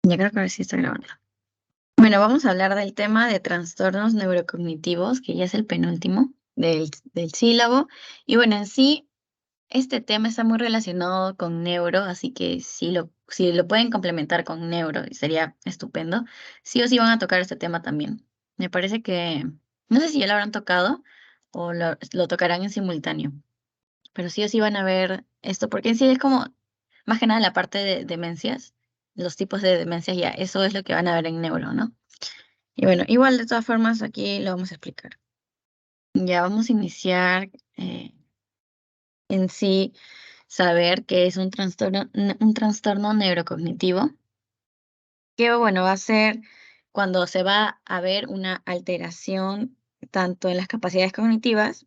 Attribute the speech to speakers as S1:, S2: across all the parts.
S1: Ya creo que ahora sí está grabando. Bueno, vamos a hablar del tema de trastornos neurocognitivos, que ya es el penúltimo del sílabo. Y bueno, en sí, este tema está muy relacionado con neuro, así que si lo pueden complementar con neuro, sería estupendo. Sí o sí van a tocar este tema también. Me parece que, no sé si ya lo habrán tocado o lo tocarán en simultáneo, pero sí o sí van a ver esto, porque en sí es como, más que nada la parte de demencias, los tipos de demencias, ya, eso es lo que van a ver en neuro, ¿no? Y bueno, igual de todas formas aquí lo vamos a explicar. Ya vamos a iniciar en sí, saber qué es un trastorno neurocognitivo, que bueno, va a ser cuando se va a ver una alteración tanto en las capacidades cognitivas.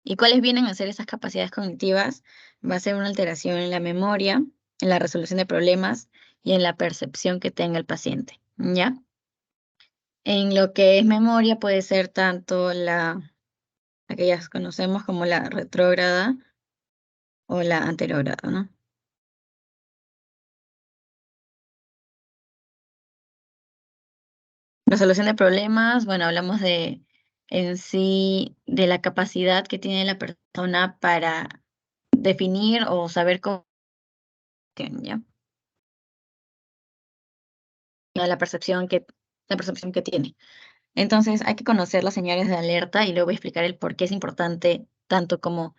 S1: ¿Y cuáles vienen a ser esas capacidades cognitivas? Va a ser una alteración en la memoria, en la resolución de problemas y en la percepción que tenga el paciente, ¿ya? En lo que es memoria puede ser tanto la que ya conocemos como la retrógrada o la anterógrada, ¿no? Resolución de problemas, bueno, hablamos de en sí de la capacidad que tiene la persona para definir o saber cómo, ¿ya? La percepción que tiene. Entonces, hay que conocer las señales de alerta y luego voy a explicar el por qué es importante, tanto como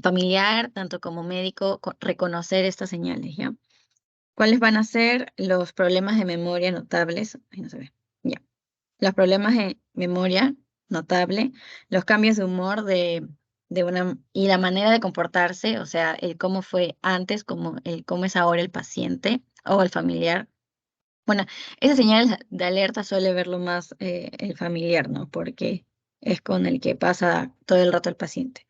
S1: familiar, tanto como médico, reconocer estas señales, ¿ya? ¿Cuáles van a ser los problemas de memoria notables? Ay, no se ve. Ya. Los problemas de memoria notable, los cambios de humor y la manera de comportarse, o sea, el cómo fue antes, como el cómo es ahora el paciente o el familiar. Bueno, esas señales de alerta suele verlo más el familiar, ¿no? Porque es con el que pasa todo el rato el paciente.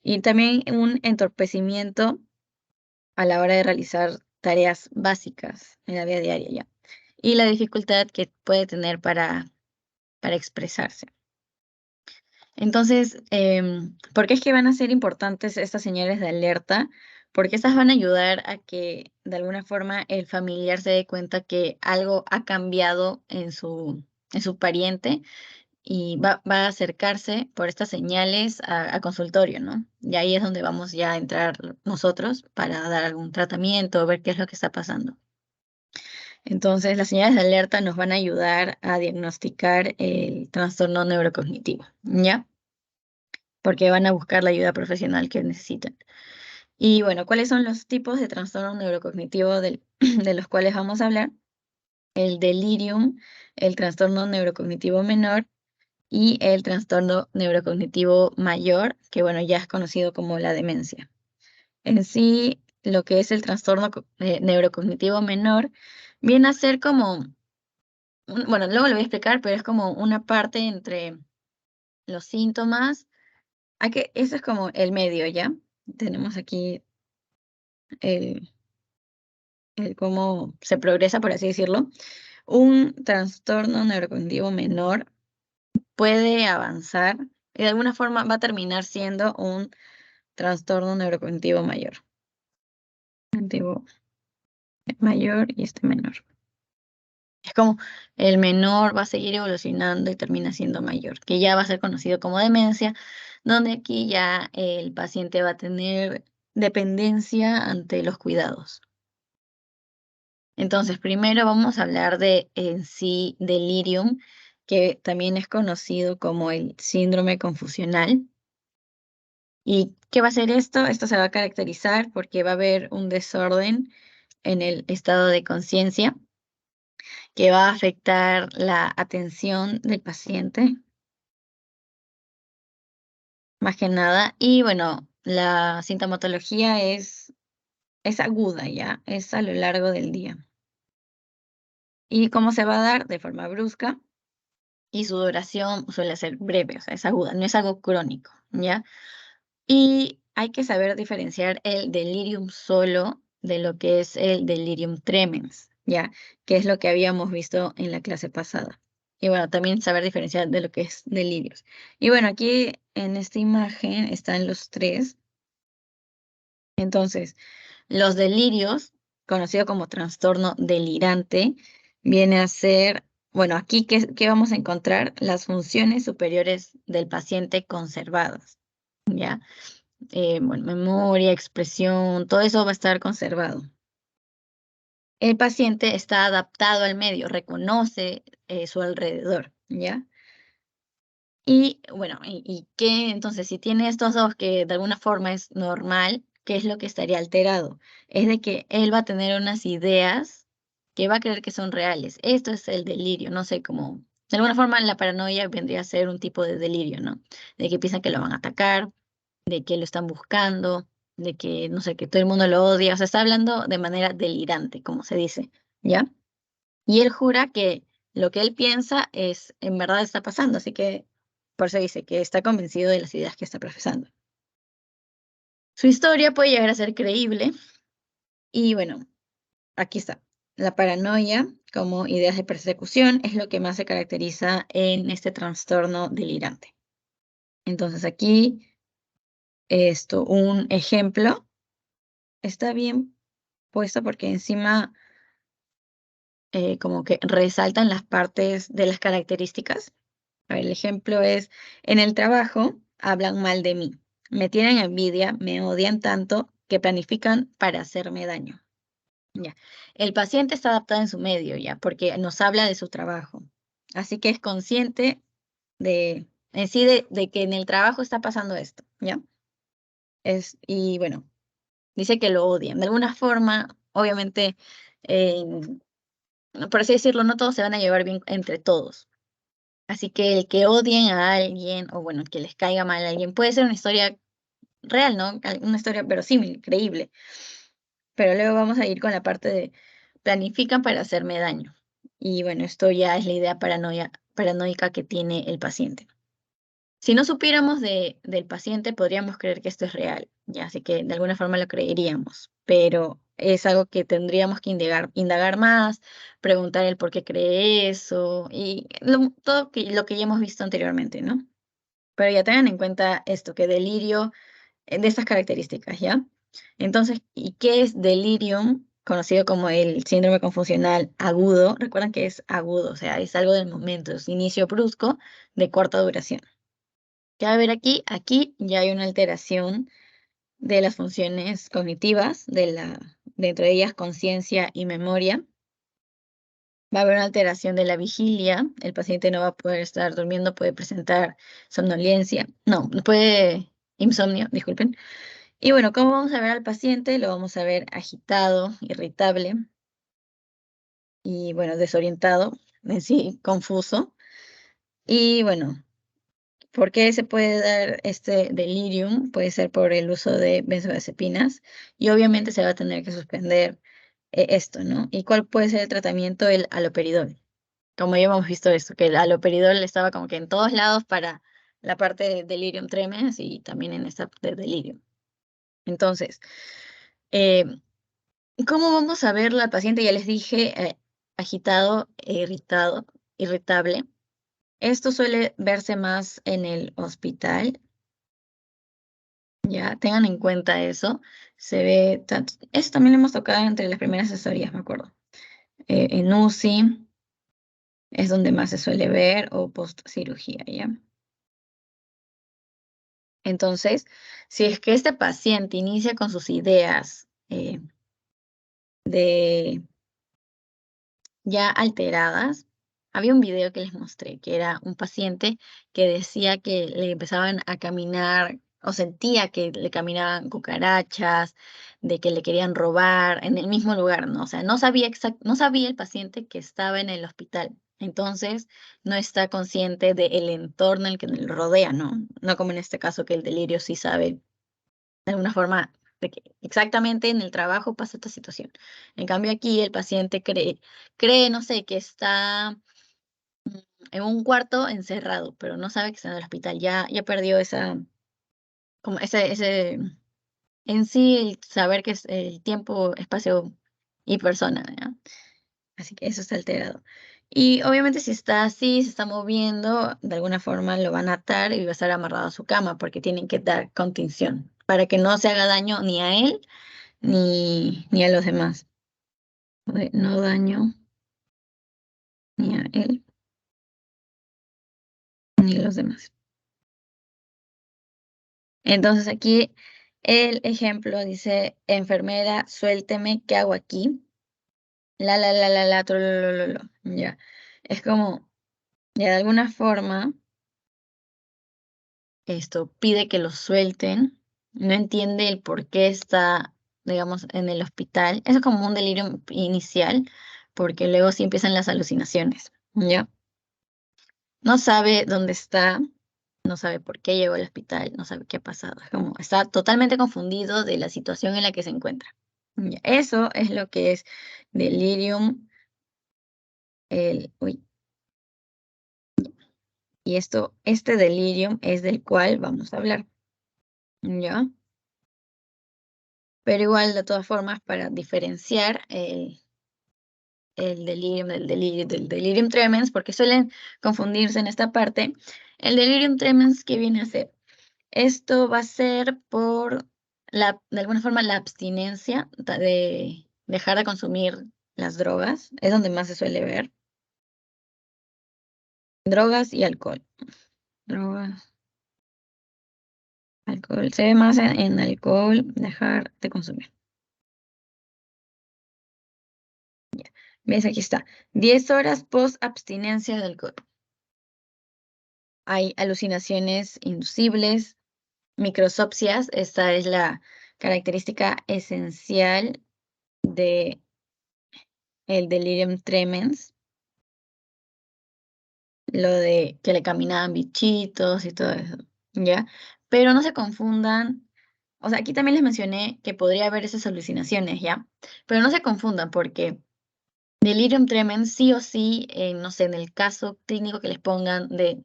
S1: Y también un entorpecimiento a la hora de realizar tareas básicas en la vida diaria, ya. Y la dificultad que puede tener para expresarse. Entonces, ¿por qué es que van a ser importantes estas señales de alerta? Porque estas van a ayudar a que de alguna forma el familiar se dé cuenta que algo ha cambiado en su pariente y va a acercarse por estas señales a consultorio, ¿no? Y ahí es donde vamos ya a entrar nosotros para dar algún tratamiento, ver qué es lo que está pasando. Entonces, las señales de alerta nos van a ayudar a diagnosticar el trastorno neurocognitivo, ¿ya? Porque van a buscar la ayuda profesional que necesitan. Y bueno, ¿cuáles son los tipos de trastorno neurocognitivo de los cuales vamos a hablar? El delirium, el trastorno neurocognitivo menor y el trastorno neurocognitivo mayor, que bueno, ya es conocido como la demencia. En sí, lo que es el trastorno neurocognitivo menor viene a ser como, bueno, luego lo voy a explicar, pero es como una parte entre los síntomas. Eso es como el medio, ¿ya? Tenemos aquí el, el cómo se progresa, por así decirlo. Un trastorno neurocognitivo menor puede avanzar y de alguna forma va a terminar siendo un trastorno neurocognitivo mayor. Cognitivo mayor y este menor. Es como el menor va a seguir evolucionando y termina siendo mayor, que ya va a ser conocido como demencia, donde aquí ya el paciente va a tener dependencia ante los cuidados. Entonces, primero vamos a hablar de en sí delirium, que también es conocido como el síndrome confusional. ¿Y qué va a ser esto? Esto se va a caracterizar porque va a haber un desorden en el estado de conciencia que va a afectar la atención del paciente, más que nada. Y bueno, la sintomatología es aguda ya, es a lo largo del día. ¿Y cómo se va a dar? De forma brusca y su duración suele ser breve, o sea, es aguda, no es algo crónico, ¿ya? Y hay que saber diferenciar el delirium solo de lo que es el delirium tremens, ¿ya? Que es lo que habíamos visto en la clase pasada. Y bueno, también saber diferenciar de lo que es delirios. Y bueno, aquí en esta imagen están los tres. Entonces, los delirios conocido como trastorno delirante, viene a ser, bueno, aquí, ¿qué vamos a encontrar? Las funciones superiores del paciente conservadas, ¿ya? Bueno, memoria, expresión, todo eso va a estar conservado. El paciente está adaptado al medio, reconoce su alrededor, ¿ya? Y bueno, ¿y qué? Entonces, si tiene estos dos que de alguna forma es normal, ¿qué es lo que estaría alterado? Es de que él va a tener unas ideas que va a creer que son reales. Esto es el delirio, no sé cómo. De alguna forma, la paranoia vendría a ser un tipo de delirio, ¿no? De que piensan que lo van a atacar, de que lo están buscando, de que, no sé, que todo el mundo lo odia. O sea, está hablando de manera delirante, como se dice, ¿ya? Y él jura que lo que él piensa es, en verdad está pasando, así que por eso dice que está convencido de las ideas que está profesando. Su historia puede llegar a ser creíble y bueno, aquí está. La paranoia como ideas de persecución es lo que más se caracteriza en este trastorno delirante. Entonces aquí, un ejemplo, está bien puesto porque encima como que resaltan las partes de las características. A ver, el ejemplo es, en el trabajo hablan mal de mí, me tienen envidia, me odian tanto que planifican para hacerme daño. Ya. El paciente está adaptado en su medio, ya, porque nos habla de su trabajo. Así que es consciente de, en sí, de que en el trabajo está pasando esto, ¿ya? Y bueno, dice que lo odian. De alguna forma, obviamente, eh, por así decirlo, no todos se van a llevar bien entre todos. Así que el que odien a alguien, o bueno, que les caiga mal a alguien, puede ser una historia real, ¿no? Una historia verosímil, creíble. Pero luego vamos a ir con la parte de planifican para hacerme daño. Y bueno, esto ya es la idea paranoica que tiene el paciente. Si no supiéramos del paciente, podríamos creer que esto es real, ya, así que de alguna forma lo creeríamos, pero es algo que tendríamos que indagar más, preguntar el por qué cree eso y todo lo que ya hemos visto anteriormente, ¿no? Pero ya tengan en cuenta esto, que delirio de estas características, ¿ya? Entonces, ¿y qué es delirium? Conocido como el síndrome confusional agudo. Recuerden que es agudo, o sea, es algo del momento, es inicio brusco de corta duración. ¿Qué va a ver aquí? Aquí ya hay una alteración de las funciones cognitivas, dentro de ellas conciencia y memoria. Va a haber una alteración de la vigilia, el paciente no va a poder estar durmiendo, puede presentar somnolencia, no, puede, insomnio, disculpen. Y bueno, ¿cómo vamos a ver al paciente? Lo vamos a ver agitado, irritable y bueno, desorientado, en sí, confuso. Y bueno, ¿por qué se puede dar este delirium? Puede ser por el uso de benzodiazepinas y obviamente se va a tener que suspender esto, ¿no? ¿Y cuál puede ser el tratamiento? El haloperidol. Como ya hemos visto esto, que el haloperidol estaba como que en todos lados para la parte de delirium tremens y también en esta de delirium. Entonces, eh, ¿cómo vamos a verlo al paciente? Ya les dije, agitado, irritado, irritable. Esto suele verse más en el hospital. Ya, tengan en cuenta eso. Se ve tanto, eso también lo hemos tocado entre las primeras asesorías, me acuerdo. En UCI es donde más se suele ver o post cirugía, ¿ya? Entonces, si es que este paciente inicia con sus ideas de ya alteradas, había un video que les mostré, que era un paciente que decía que le empezaban a caminar o sentía que le caminaban cucarachas, de que le querían robar en el mismo lugar, ¿no? O sea, no sabía el paciente que estaba en el hospital. Entonces, no está consciente del entorno en el que le rodea, ¿no? No como en este caso que el delirio sí sabe de alguna forma de que exactamente en el trabajo pasa esta situación. En cambio aquí el paciente cree, no sé, que está en un cuarto encerrado, pero no sabe que está en el hospital. Ya perdió como en sí el saber que es el tiempo, espacio y persona, ¿ya? Así que eso está alterado. Y obviamente si está así, se está moviendo, de alguna forma lo van a atar y va a estar amarrado a su cama porque tienen que dar contención para que no se haga daño ni a él ni a los demás. de no daño ni a él ni a los demás. Entonces aquí el ejemplo dice, enfermera, suélteme, ¿qué hago aquí? Trolololo. Ya. Es como, ya de alguna forma, esto pide que lo suelten, no entiende el por qué está, digamos, en el hospital. Eso es como un delirio inicial, porque luego sí empiezan las alucinaciones, ¿ya? No sabe dónde está, no sabe por qué llegó al hospital, no sabe qué ha pasado. Es como, está totalmente confundido de la situación en la que se encuentra. Ya, eso es lo que es delirium, uy, y este delirium es del cual vamos a hablar, ¿ya? Pero igual, de todas formas, para diferenciar el delirium del delirium tremens, porque suelen confundirse en esta parte, el delirium tremens, ¿qué viene a ser? Esto va a ser por de alguna forma, la abstinencia de dejar de consumir las drogas, es donde más se suele ver. Drogas y alcohol. Drogas, alcohol. Se ve más en alcohol, dejar de consumir. ¿Ves? Aquí está. 10 horas post abstinencia de alcohol. Hay alucinaciones inducibles, microsopsias. Esta es la característica esencial de el delirium tremens. Lo de que le caminaban bichitos y todo eso, ¿ya? Pero no se confundan, o sea, aquí también les mencioné que podría haber esas alucinaciones, ¿ya? Pero no se confundan porque delirium tremens sí o sí, no sé, en el caso clínico que les pongan de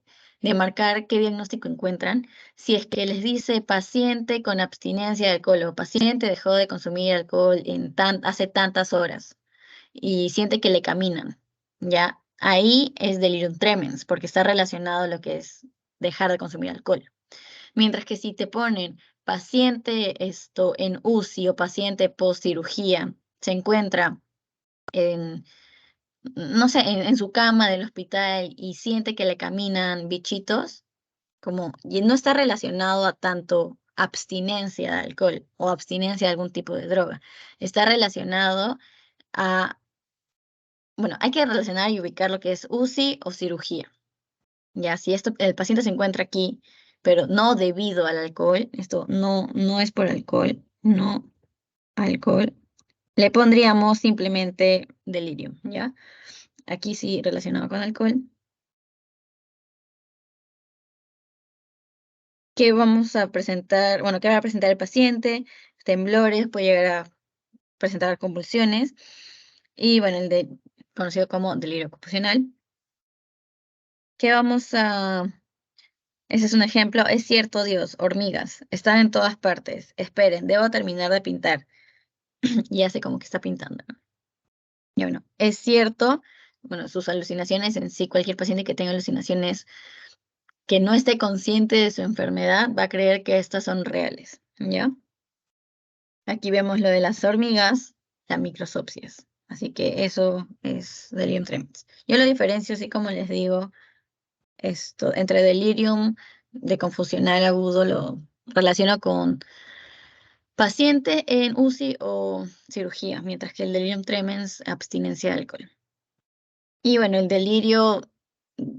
S1: marcar qué diagnóstico encuentran, si es que les dice paciente con abstinencia de alcohol o paciente dejó de consumir alcohol hace tantas horas y siente que le caminan, ¿ya? Ahí es delirium tremens, porque está relacionado a lo que es dejar de consumir alcohol. Mientras que si te ponen paciente esto en UCI o paciente post cirugía, se encuentra en, no sé, en su cama del hospital y siente que le caminan bichitos, como y no está relacionado a tanto abstinencia de alcohol o abstinencia de algún tipo de droga, está relacionado a bueno, hay que relacionar y ubicar lo que es UCI o cirugía. Ya, si el paciente se encuentra aquí, pero no debido al alcohol, esto no es por alcohol, no alcohol, le pondríamos simplemente delirio, ¿ya? Aquí sí relacionado con alcohol. ¿Qué vamos a presentar? Bueno, ¿qué va a presentar el paciente? Temblores, puede llegar a presentar convulsiones. Y bueno, conocido como delirio ocupacional. ¿Qué vamos a Ese es un ejemplo. Es cierto, Dios, hormigas, están en todas partes. Esperen, debo terminar de pintar. Y hace como que está pintando, ¿no? Y bueno, es cierto, bueno, sus alucinaciones en sí, cualquier paciente que tenga alucinaciones que no esté consciente de su enfermedad va a creer que estas son reales, ¿ya? Aquí vemos lo de las hormigas, las microsopsias. Así que eso es delirium tremens. Yo lo diferencio, así como les digo, entre delirium de confusional agudo lo relaciono con paciente en UCI o cirugía, mientras que el delirium tremens, abstinencia de alcohol. Y bueno, el delirio, mm,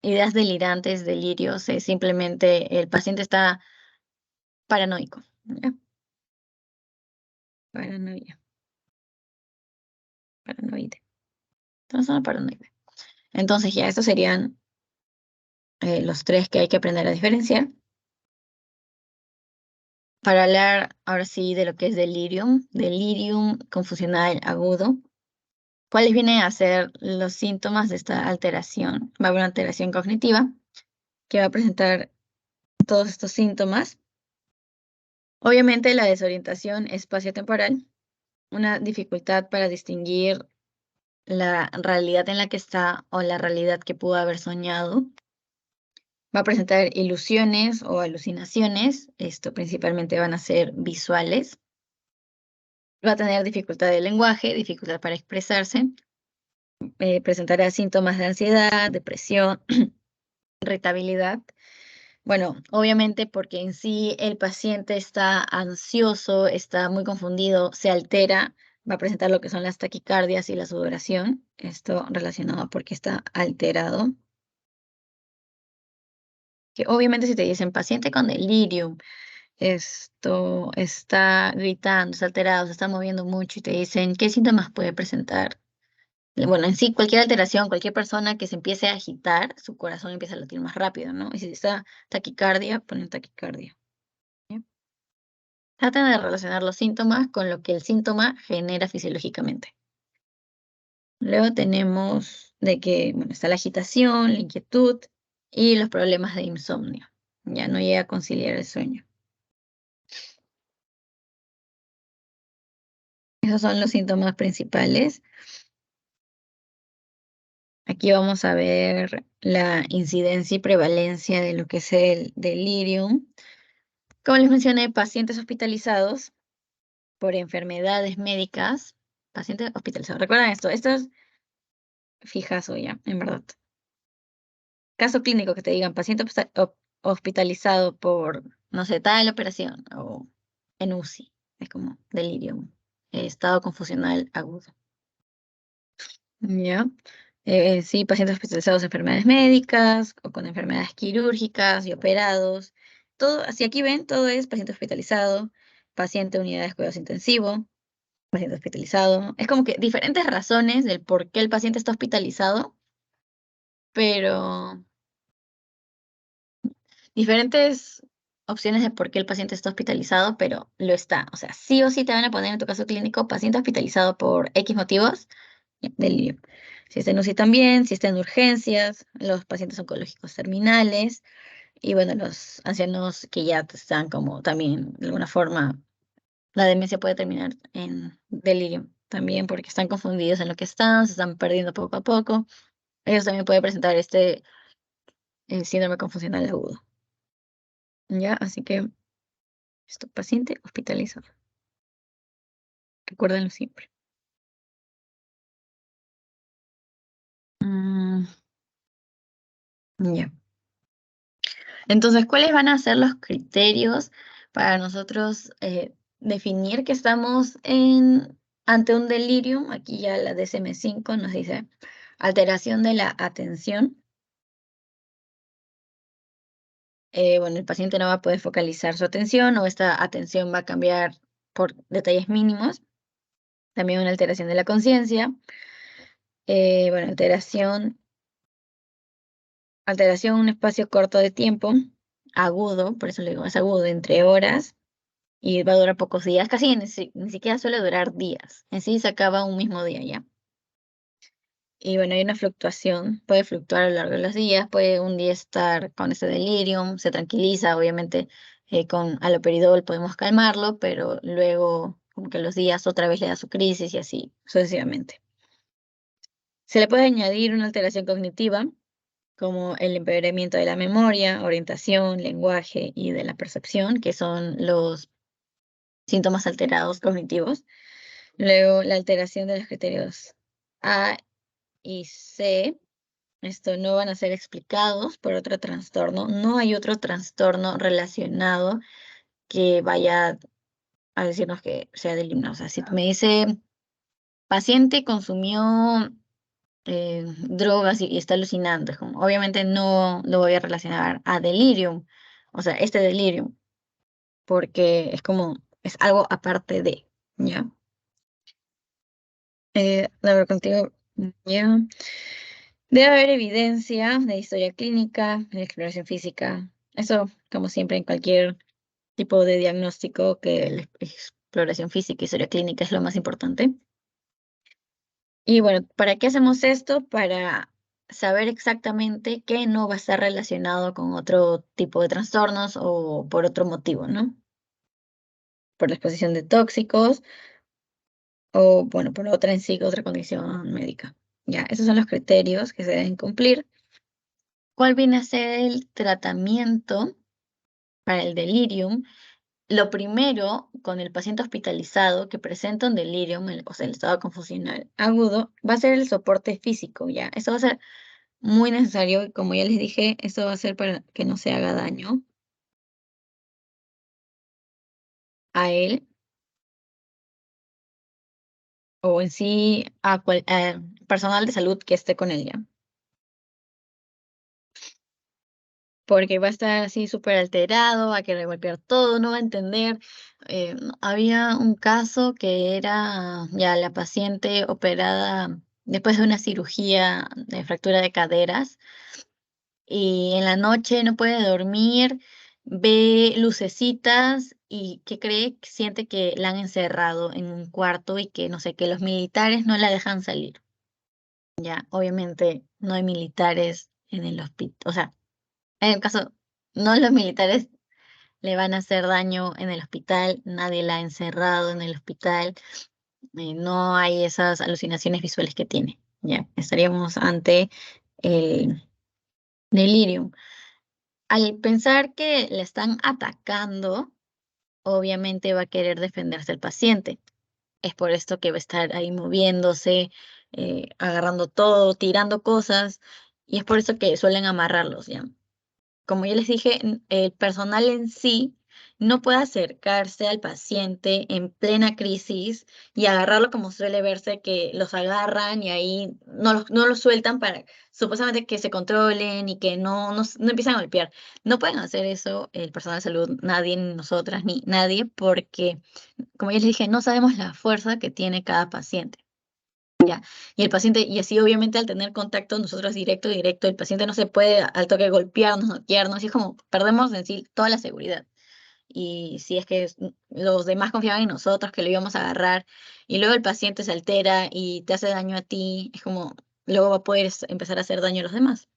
S1: ideas delirantes, delirios, es simplemente el paciente está paranoico, ¿ya? Paranoia, paranoide, trastorno paranoide. Entonces ya, estos serían los tres que hay que aprender a diferenciar. Para hablar ahora sí de lo que es delirium confusional agudo. ¿Cuáles vienen a ser los síntomas de esta alteración? Va a haber una alteración cognitiva que va a presentar todos estos síntomas. Obviamente la desorientación espaciotemporal, una dificultad para distinguir la realidad en la que está o la realidad que pudo haber soñado. Va a presentar ilusiones o alucinaciones, esto principalmente van a ser visuales. Va a tener dificultad de lenguaje, dificultad para expresarse, presentará síntomas de ansiedad, depresión, irritabilidad. Bueno, obviamente porque en sí el paciente está ansioso, está muy confundido, se altera, va a presentar lo que son las taquicardias y la sudoración. Esto relacionado porque está alterado. Que obviamente si te dicen paciente con delirium, esto está gritando, está alterado, se está moviendo mucho y te dicen qué síntomas puede presentar. Bueno, en sí, cualquier alteración, cualquier persona que se empiece a agitar, su corazón empieza a latir más rápido, ¿no? Y si está taquicardia, ponen taquicardia. ¿Ya? Tratan de relacionar los síntomas con lo que el síntoma genera fisiológicamente. Luego tenemos de que, bueno, está la agitación, la inquietud y los problemas de insomnio. Ya no llega a conciliar el sueño. Esos son los síntomas principales. Aquí vamos a ver la incidencia y prevalencia de lo que es el delirium. Como les mencioné, pacientes hospitalizados por enfermedades médicas, pacientes hospitalizados. Recuerden esto es fijazo ya, en verdad. Caso clínico que te digan paciente hospitalizado por, no sé, tal operación o en UCI. Es como delirium, estado confusional agudo. ¿Ya? Sí, pacientes hospitalizados de enfermedades médicas o con enfermedades quirúrgicas y operados. Todo, así aquí ven, todo es paciente hospitalizado, paciente de unidades de cuidados intensivos, paciente hospitalizado. Es como que diferentes razones del por qué el paciente está hospitalizado, pero diferentes opciones de por qué el paciente está hospitalizado, pero lo está. O sea, sí o sí te van a poner en tu caso clínico paciente hospitalizado por X motivos, delirio. Si está en UCI también, si está en urgencias, los pacientes oncológicos terminales y bueno, los ancianos que ya están como también de alguna forma, la demencia puede terminar en delirio también porque están confundidos en lo que están, se están perdiendo poco a poco. Ellos también pueden presentar este síndrome confusional agudo. ¿Ya? Así que esto, paciente hospitalizado. Recuérdenlo siempre. Mm, ya. Entonces, ¿cuáles van a ser los criterios para nosotros definir que estamos ante un delirium? Aquí ya la DSM-5 nos dice alteración de la atención. Bueno, el paciente no va a poder focalizar su atención o esta atención va a cambiar por detalles mínimos. También una alteración de la conciencia. Bueno, alteración en un espacio corto de tiempo, agudo, por eso le digo, es agudo, entre horas, y va a durar pocos días, casi ni siquiera suele durar días, en sí se acaba un mismo día ya. Y bueno, hay una fluctuación, puede fluctuar a lo largo de los días, puede un día estar con ese delirium, se tranquiliza, obviamente con haloperidol podemos calmarlo, pero luego como que los días otra vez le da su crisis y así sucesivamente. Se le puede añadir una alteración cognitiva, como el empeoramiento de la memoria, orientación, lenguaje y de la percepción, que son los síntomas alterados cognitivos. Luego, la alteración de los criterios A y C, esto no van a ser explicados por otro trastorno. No hay otro trastorno relacionado que vaya a decirnos que sea del himno. O sea, si me dice, paciente consumió drogas y está alucinando, es como, obviamente no lo voy a relacionar a delirium, o sea, este delirium, porque es como, es algo aparte de, ¿ya? A ver, contigo, ya. Debe haber evidencia de historia clínica, de exploración física. Eso, como siempre, en cualquier tipo de diagnóstico, que la exploración física y historia clínica es lo más importante. Y bueno, ¿para qué hacemos esto? Para saber exactamente qué no va a estar relacionado con otro tipo de trastornos o por otro motivo, ¿no? Por la exposición de tóxicos o, bueno, por otra en sí, otra condición médica. Ya, esos son los criterios que se deben cumplir. ¿Cuál viene a ser el tratamiento para el delirium? lo primero con el paciente hospitalizado que presenta un delirium, o sea, el estado confusional agudo, va a ser el soporte físico, ¿ya? Eso va a ser muy necesario y como ya les dije, eso va a ser para que no se haga daño a él o en sí a personal de salud que esté con él, ¿ya? Porque va a estar así súper alterado, va a querer golpear todo, no va a entender. Había un caso que era ya la paciente operada después de una cirugía de fractura de caderas y en la noche no puede dormir, ve lucecitas y que cree, siente que la han encerrado en un cuarto y que no sé, que los militares no la dejan salir. Ya, obviamente no hay militares en el hospital, o sea, en el caso, no los militares le van a hacer daño en el hospital, nadie la ha encerrado en el hospital, no hay esas alucinaciones visuales que tiene, ya, estaríamos ante el delirium. Al pensar que le están atacando, obviamente va a querer defenderse el paciente. Es por esto que va a estar ahí moviéndose, agarrando todo, tirando cosas, y es por eso que suelen amarrarlos, ¿ya? Como ya les dije, el personal en sí no puede acercarse al paciente en plena crisis y agarrarlo como suele verse que los agarran y ahí no los sueltan para supuestamente que se controlen y que no empiezan a golpear. No pueden hacer eso el personal de salud, nadie, ni nosotras, ni nadie, porque, como ya les dije, no sabemos la fuerza que tiene cada paciente. Ya, y el paciente, y así obviamente al tener contacto nosotros directo, el paciente no se puede al toque golpearnos, noquearnos, y es como perdemos en sí toda la seguridad. Y si es que los demás confiaban en nosotros, que lo íbamos a agarrar, y luego el paciente se altera y te hace daño a ti, es como luego va a poder empezar a hacer daño a los demás.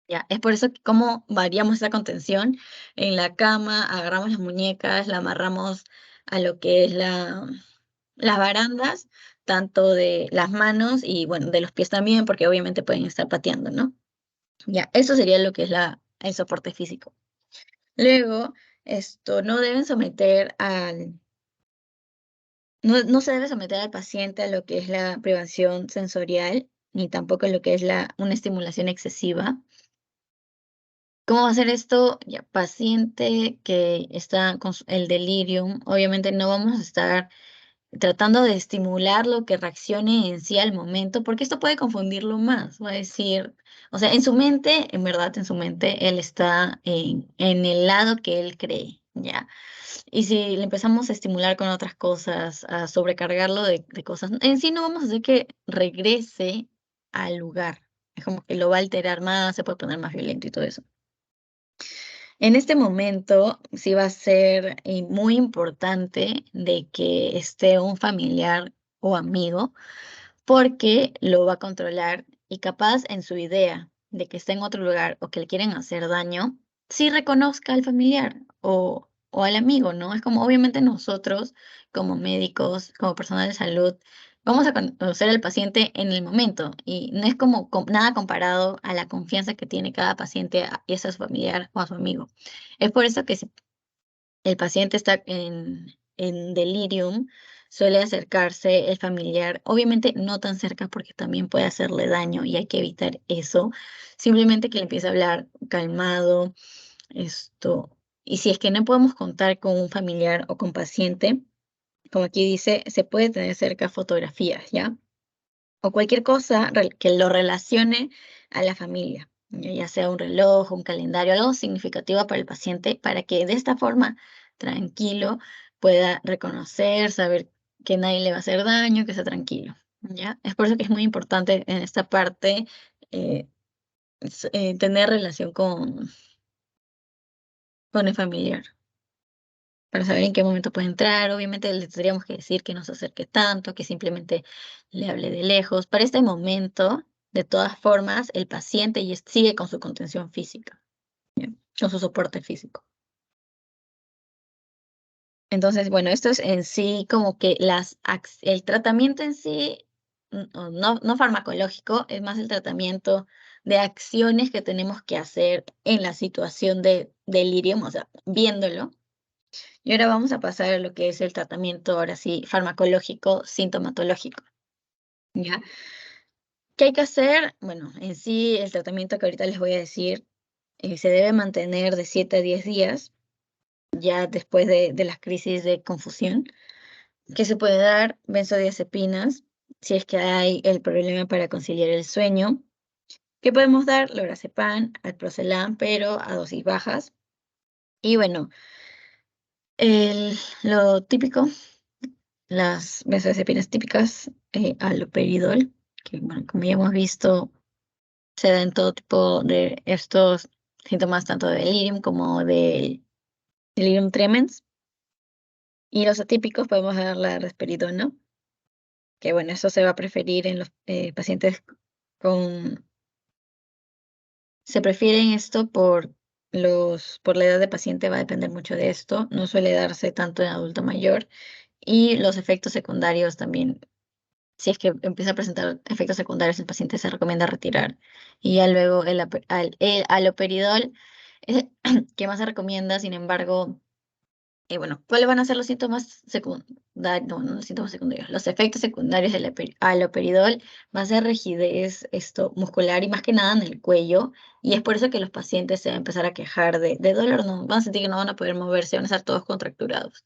S1: Ya, es por eso que como variamos esa contención en la cama, agarramos las muñecas, la amarramos a lo que es las barandas, tanto de las manos y, bueno, de los pies también, porque obviamente pueden estar pateando, ¿no? Ya, eso sería lo que es el soporte físico. Luego, no deben someter no se debe someter al paciente a lo que es la privación sensorial, ni tampoco lo que es una estimulación excesiva. ¿Cómo va a ser esto? Ya, paciente que está con el delirium, obviamente no vamos a estar tratando de estimular lo que reaccione en sí al momento, porque esto puede confundirlo más. Va a decir, o sea, en su mente, en verdad, en su mente, él está en el lado que él cree, ¿ya? Y si le empezamos a estimular con otras cosas, a sobrecargarlo de cosas, en sí no vamos a hacer que regrese al lugar. Es como que lo va a alterar más, se puede poner más violento y todo eso. En este momento sí va a ser muy importante de que esté un familiar o amigo porque lo va a controlar y capaz en su idea de que está en otro lugar o que le quieren hacer daño, sí reconozca al familiar o al amigo, ¿no? Es como obviamente nosotros como médicos, como personal de salud, vamos a conocer al paciente en el momento y no es como nada comparado a la confianza que tiene cada paciente y a su familiar o a su amigo. Es por eso que si el paciente está en delirium, suele acercarse el familiar, obviamente no tan cerca porque también puede hacerle daño y hay que evitar eso. Simplemente que le empiece a hablar calmado, esto. Y si es que no podemos contar con un familiar o con paciente, como aquí dice, se puede tener cerca fotografías, ¿ya? O cualquier cosa que lo relacione a la familia, ya sea un reloj, un calendario, algo significativo para el paciente, para que de esta forma, tranquilo, pueda reconocer, saber que nadie le va a hacer daño, que está tranquilo, ¿ya? Es por eso que es muy importante en esta parte eh, tener relación con el familiar, para saber en qué momento puede entrar. Obviamente le tendríamos que decir que no se acerque tanto, que simplemente le hable de lejos. Para este momento, de todas formas, el paciente sigue con su contención física, ¿ya? Con su soporte físico. Entonces, bueno, esto es en sí como que el tratamiento en sí, no farmacológico, es más el tratamiento de acciones que tenemos que hacer en la situación de delirium, o sea, viéndolo. Y ahora vamos a pasar a lo que es el tratamiento, ahora sí, farmacológico, sintomatológico, ¿ya? ¿Qué hay que hacer? Bueno, en sí, el tratamiento que ahorita les voy a decir se debe mantener de 7 a 10 días, ya después de las crisis de confusión, que se puede dar benzodiazepinas, si es que hay el problema para conciliar el sueño. ¿Qué podemos dar? Lorazepam, alprazolam, pero a dosis bajas. Y bueno, lo típico, las benzodiazepinas típicas, haloperidol, que bueno, como ya hemos visto, se da en todo tipo de estos síntomas, tanto de delirium como de delirium tremens. Y los atípicos podemos dar la risperidona, que bueno, eso se va a preferir en los pacientes con... Se prefieren esto por la edad del paciente, va a depender mucho de esto. No suele darse tanto en adulto mayor. Y los efectos secundarios también, si es que empieza a presentar efectos secundarios, el paciente se recomienda retirar. Y ya luego el haloperidol es el que más se recomienda, sin embargo, bueno, ¿cuáles van a ser los síntomas secundarios? No, los síntomas secundarios. Los efectos secundarios del haloperidol va a ser rigidez muscular y más que nada en el cuello. Y es por eso que los pacientes se van a empezar a quejar de dolor, no van a sentir que no van a poder moverse, van a estar todos contracturados.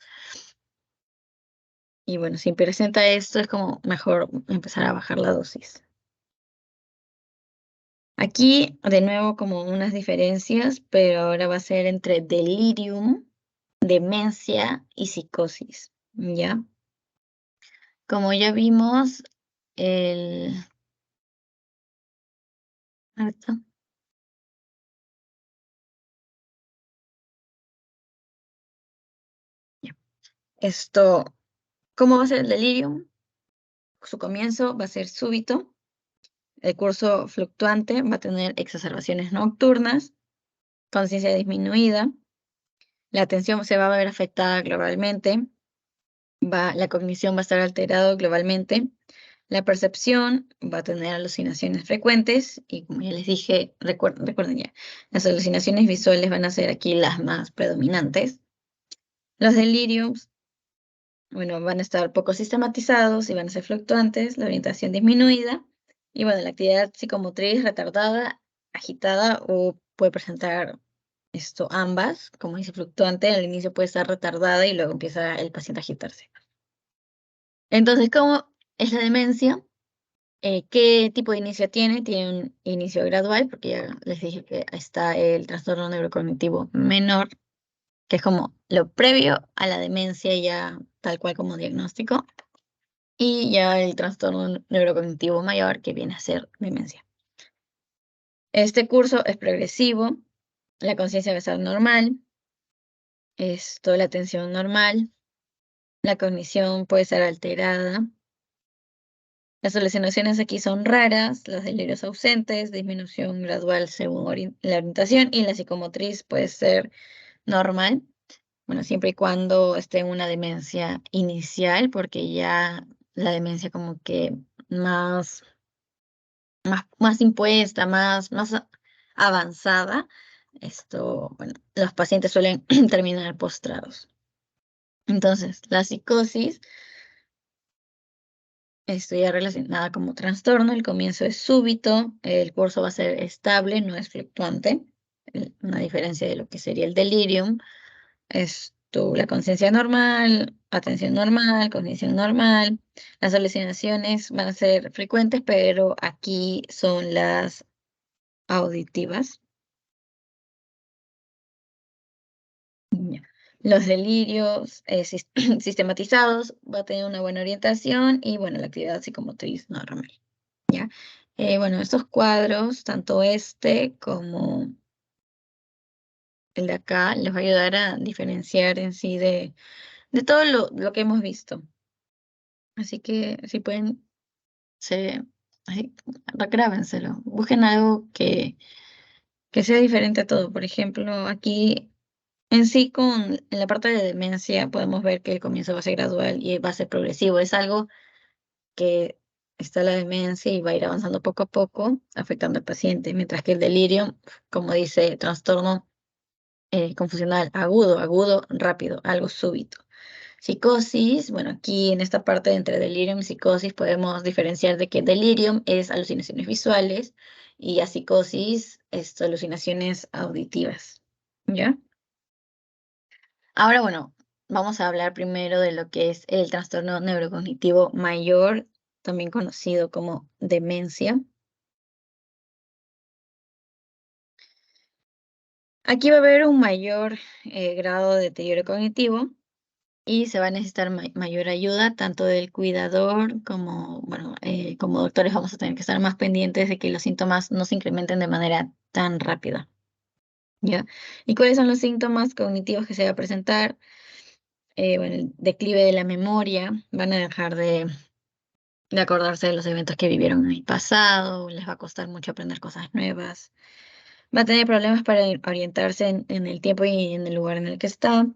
S1: Y bueno, si presenta esto, es como mejor empezar a bajar la dosis. Aquí, de nuevo, como unas diferencias, pero ahora va a ser entre delirium, demencia y psicosis, ¿ya? Como ya vimos, el... ahorita, ya. Esto, ¿cómo va a ser el delirium? Su comienzo va a ser súbito, el curso fluctuante va a tener exacerbaciones nocturnas, conciencia disminuida, la atención se va a ver afectada globalmente, la cognición va a estar alterada globalmente, la percepción va a tener alucinaciones frecuentes y como ya les dije, recuerden ya, las alucinaciones visuales van a ser aquí las más predominantes. Los delirios, bueno, van a estar poco sistematizados y van a ser fluctuantes, la orientación disminuida y bueno, la actividad psicomotriz retardada, agitada o puede presentar ambas, como dice fluctuante, al inicio puede estar retardada y luego empieza el paciente a agitarse. Entonces, ¿cómo es la demencia? ¿Qué tipo de inicio tiene? Tiene un inicio gradual, porque ya les dije que está el trastorno neurocognitivo menor, que es como lo previo a la demencia ya tal cual como diagnóstico, y ya el trastorno neurocognitivo mayor, que viene a ser demencia. Este curso es progresivo, la conciencia va a estar normal, la atención normal, la cognición puede ser alterada. Las alucinaciones aquí son raras, los delirios ausentes, disminución gradual según la orientación y la psicomotriz puede ser normal, bueno, siempre y cuando esté en una demencia inicial, porque ya la demencia como que más, más impuesta, más avanzada, bueno, los pacientes suelen terminar postrados. Entonces, la psicosis ya relacionada como trastorno, el comienzo es súbito, el curso va a ser estable, no es fluctuante, una diferencia de lo que sería el delirium. La conciencia normal, atención normal, cognición normal. Las alucinaciones van a ser frecuentes, pero aquí son las auditivas. Ya. Los delirios sistematizados va a tener una buena orientación y bueno, la actividad psicomotriz normal. ¿Ya? Bueno, estos cuadros, tanto este como el de acá, les va a ayudar a diferenciar en sí de todo lo que hemos visto. Así que si pueden, ay, grábenselo. Busquen algo que sea diferente a todo. Por ejemplo, aquí en sí, en la parte de demencia, podemos ver que el comienzo va a ser gradual y va a ser progresivo. Es algo que está la demencia y va a ir avanzando poco a poco, afectando al paciente, mientras que el delirio, como dice, trastorno confusional, agudo, agudo, rápido, algo súbito. Psicosis, bueno, aquí en esta parte de entre delirium y psicosis podemos diferenciar de que delirium es alucinaciones visuales y a psicosis es alucinaciones auditivas, ¿ya? Ahora, bueno, vamos a hablar primero de lo que es el trastorno neurocognitivo mayor, también conocido como demencia. Aquí va a haber un mayor grado de deterioro cognitivo y se va a necesitar mayor ayuda tanto del cuidador como, bueno, como doctores vamos a tener que estar más pendientes de que los síntomas no se incrementen de manera tan rápida, ¿ya? ¿Y cuáles son los síntomas cognitivos que se va a presentar? Bueno, el declive de la memoria, van a dejar de acordarse de los eventos que vivieron en el pasado, les va a costar mucho aprender cosas nuevas, va a tener problemas para orientarse en el tiempo y en el lugar en el que está.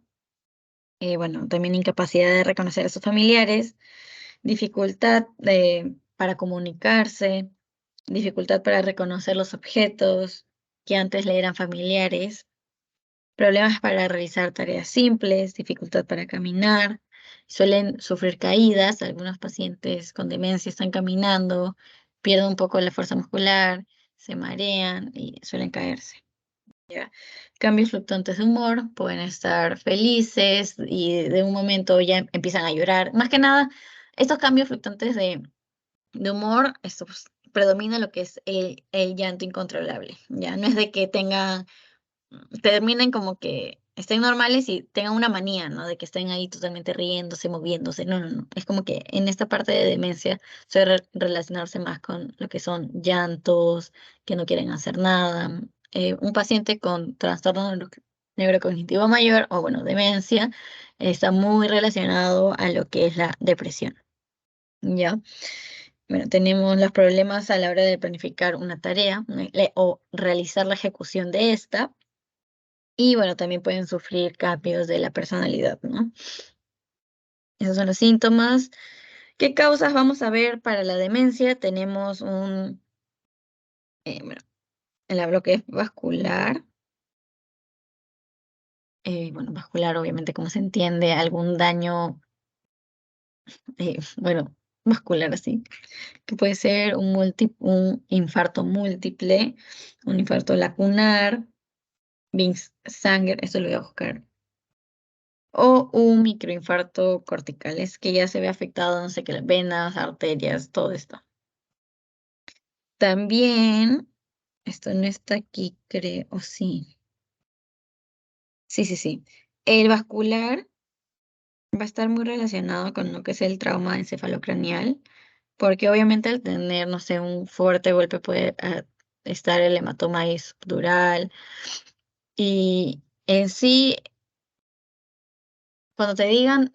S1: Bueno, también incapacidad de reconocer a sus familiares, dificultad para comunicarse, dificultad para reconocer los objetos que antes le eran familiares, problemas para realizar tareas simples, dificultad para caminar, suelen sufrir caídas, algunos pacientes con demencia están caminando, pierden un poco la fuerza muscular, se marean y suelen caerse. ¿Ya? Cambios fluctuantes de humor, pueden estar felices y de un momento ya empiezan a llorar. Más que nada, estos cambios fluctuantes de humor, esto pues, predomina lo que es el llanto incontrolable. Ya no es de que tengan terminen como que estén normales y tengan una manía, ¿no? De que estén ahí totalmente riéndose, moviéndose. No, no, no. Es como que en esta parte de demencia suele relacionarse más con lo que son llantos, que no quieren hacer nada. Un paciente con trastorno neurocognitivo mayor o, bueno, demencia, está muy relacionado a lo que es la depresión, ¿ya? Bueno, tenemos los problemas a la hora de planificar una tarea, ¿no? O realizar la ejecución de esta. Y bueno, también pueden sufrir cambios de la personalidad, ¿no? Esos son los síntomas. ¿Qué causas vamos a ver para la demencia? Tenemos bueno, el bloqueo vascular. Bueno, vascular, obviamente, como se entiende, algún daño, bueno, vascular así, que puede ser un infarto múltiple, un infarto lacunar, Sanger, esto lo voy a buscar, o un microinfarto cortical, es que ya se ve afectado, no sé qué, las venas, arterias, todo esto. También, esto no está aquí, creo, o sí. Sí, sí, sí. El vascular va a estar muy relacionado con lo que es el trauma encefalocraneal, porque obviamente al tener, no sé, un fuerte golpe puede estar el hematoma ahí subdural. Y en sí, cuando te digan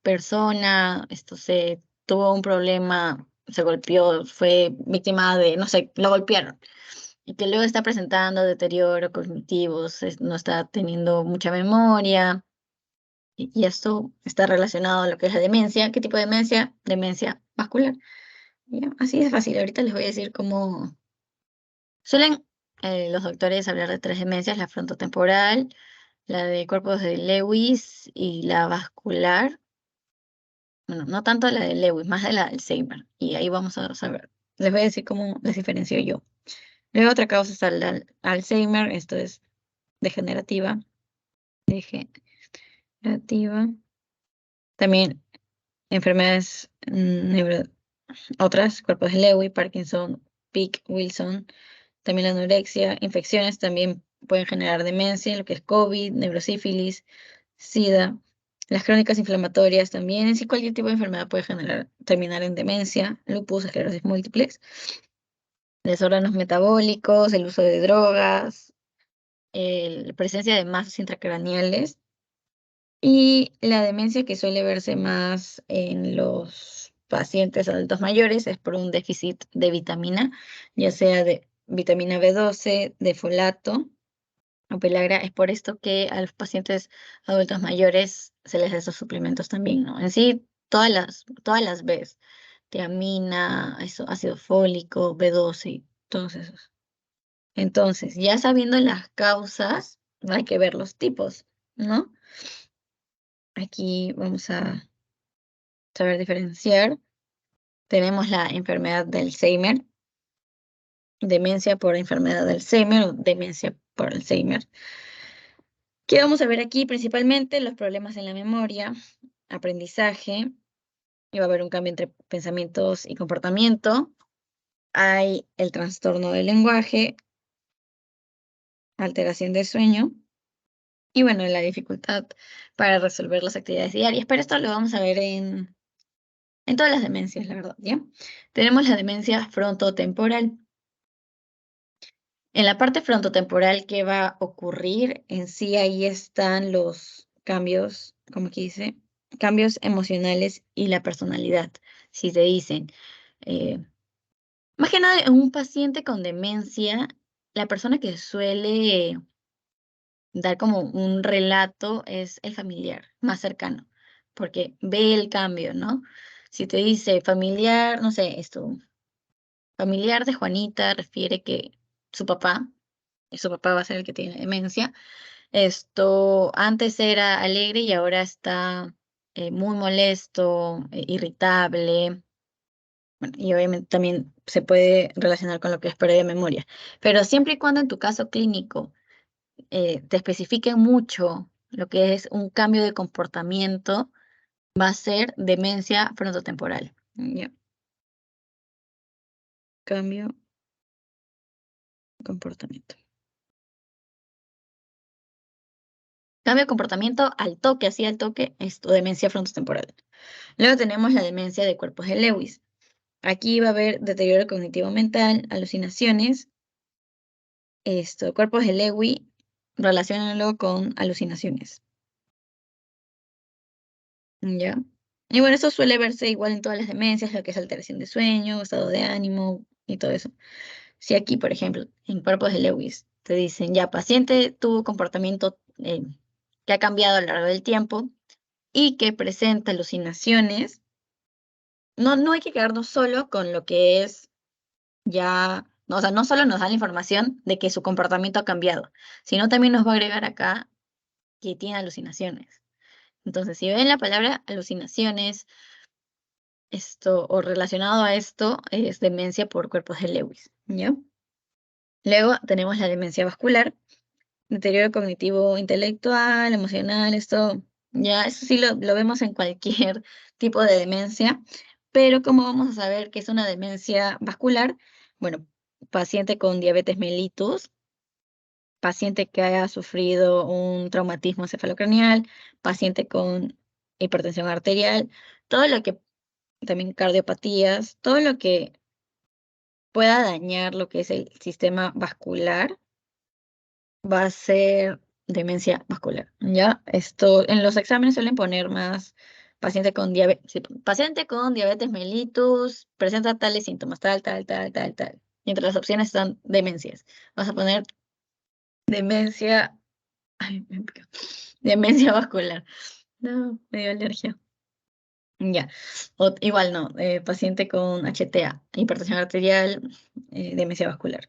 S1: persona, esto se tuvo un problema, se golpeó, fue víctima de, no sé, lo golpearon, y que luego está presentando deterioro cognitivo, no está teniendo mucha memoria, y esto está relacionado a lo que es la demencia. ¿Qué tipo de demencia? Demencia vascular. Ya, así es fácil. Ahorita les voy a decir cómo suelen los doctores hablar de tres demencias: la frontotemporal, la de cuerpos de Lewis y la vascular. Bueno, no tanto la de Lewis, más de la de Alzheimer. Y ahí vamos a saber. Les voy a decir cómo les diferencio yo. Luego otra causa es el Alzheimer, esto es degenerativa. Degenerativa. También enfermedades otras, cuerpos de Lewy, Parkinson, Pick, Wilson. También la anorexia. Infecciones también pueden generar demencia, lo que es COVID, neurosífilis, SIDA. Las crónicas inflamatorias también, en sí cualquier tipo de enfermedad puede terminar en demencia, lupus, esclerosis múltiples, desórdenes metabólicos, el uso de drogas, la presencia de masas intracraneales y la demencia que suele verse más en los pacientes adultos mayores es por un déficit de vitamina, ya sea de vitamina B12, de folato o pelagra. Es por esto que a los pacientes adultos mayores se les da esos suplementos también, ¿no? En sí, todas las Bs, tiamina, eso, ácido fólico, B12 y todos esos. Entonces, ya sabiendo las causas, hay que ver los tipos, ¿no? Aquí vamos a saber diferenciar. Tenemos la enfermedad de Alzheimer, demencia por enfermedad de Alzheimer o demencia por Alzheimer. ¿Qué vamos a ver aquí? Principalmente los problemas en la memoria, aprendizaje, y va a haber un cambio entre pensamientos y comportamiento. Hay el trastorno del lenguaje, alteración de sueño y bueno, la dificultad para resolver las actividades diarias. Pero esto lo vamos a ver en todas las demencias, la verdad, ¿ya? Tenemos la demencia frontotemporal. En la parte frontotemporal, ¿qué va a ocurrir? En sí, ahí están los cambios, como aquí dice, cambios emocionales y la personalidad. Si te dicen, eh, más que nada, en un paciente con demencia, la persona que suele dar como un relato es el familiar más cercano, porque ve el cambio, ¿no? Si te dice familiar, no sé, esto, familiar de Juanita refiere que su papá, y su papá va a ser el que tiene demencia, esto antes era alegre y ahora está muy molesto, irritable. Bueno, y obviamente también se puede relacionar con lo que es pérdida de memoria. Pero siempre y cuando en tu caso clínico te especifiquen mucho lo que es un cambio de comportamiento, va a ser demencia frontotemporal. Ya. Cambio de comportamiento. Cambio de comportamiento al toque, así al toque, esto, demencia frontotemporal. Luego tenemos la demencia de cuerpos de Lewis. Aquí va a haber deterioro cognitivo mental, alucinaciones. Esto, cuerpos de Lewy, relaciónalo con alucinaciones. ¿Ya? Y bueno, eso suele verse igual en todas las demencias, lo que es alteración de sueño, estado de ánimo y todo eso. Si aquí, por ejemplo, en cuerpos de Lewis, te dicen, ya, paciente tuvo comportamiento que ha cambiado a lo largo del tiempo y que presenta alucinaciones, no hay que quedarnos solo con lo que es ya, no, o sea, no solo nos da la información de que su comportamiento ha cambiado, sino también nos va a agregar acá que tiene alucinaciones. Entonces, si ven la palabra alucinaciones, esto, o relacionado a esto, es demencia por cuerpos de Lewis, ¿ya? Luego tenemos la demencia vascular, deterioro cognitivo intelectual, emocional, esto, ya, eso sí lo vemos en cualquier tipo de demencia, pero ¿cómo vamos a saber que es una demencia vascular? Bueno, paciente con diabetes mellitus, paciente que haya sufrido un traumatismo cefalocraneal, paciente con hipertensión arterial, todo lo que, también cardiopatías, todo lo que pueda dañar lo que es el sistema vascular va a ser demencia vascular, ¿ya? Esto, en los exámenes suelen poner más paciente con diabetes mellitus, presenta tales síntomas, tal. Y entre las opciones están demencias. Vas a poner demencia, ay, me picó. Demencia vascular. No, me dio alergia. Ya. Igual no, paciente con HTA, hipertensión arterial, demencia vascular.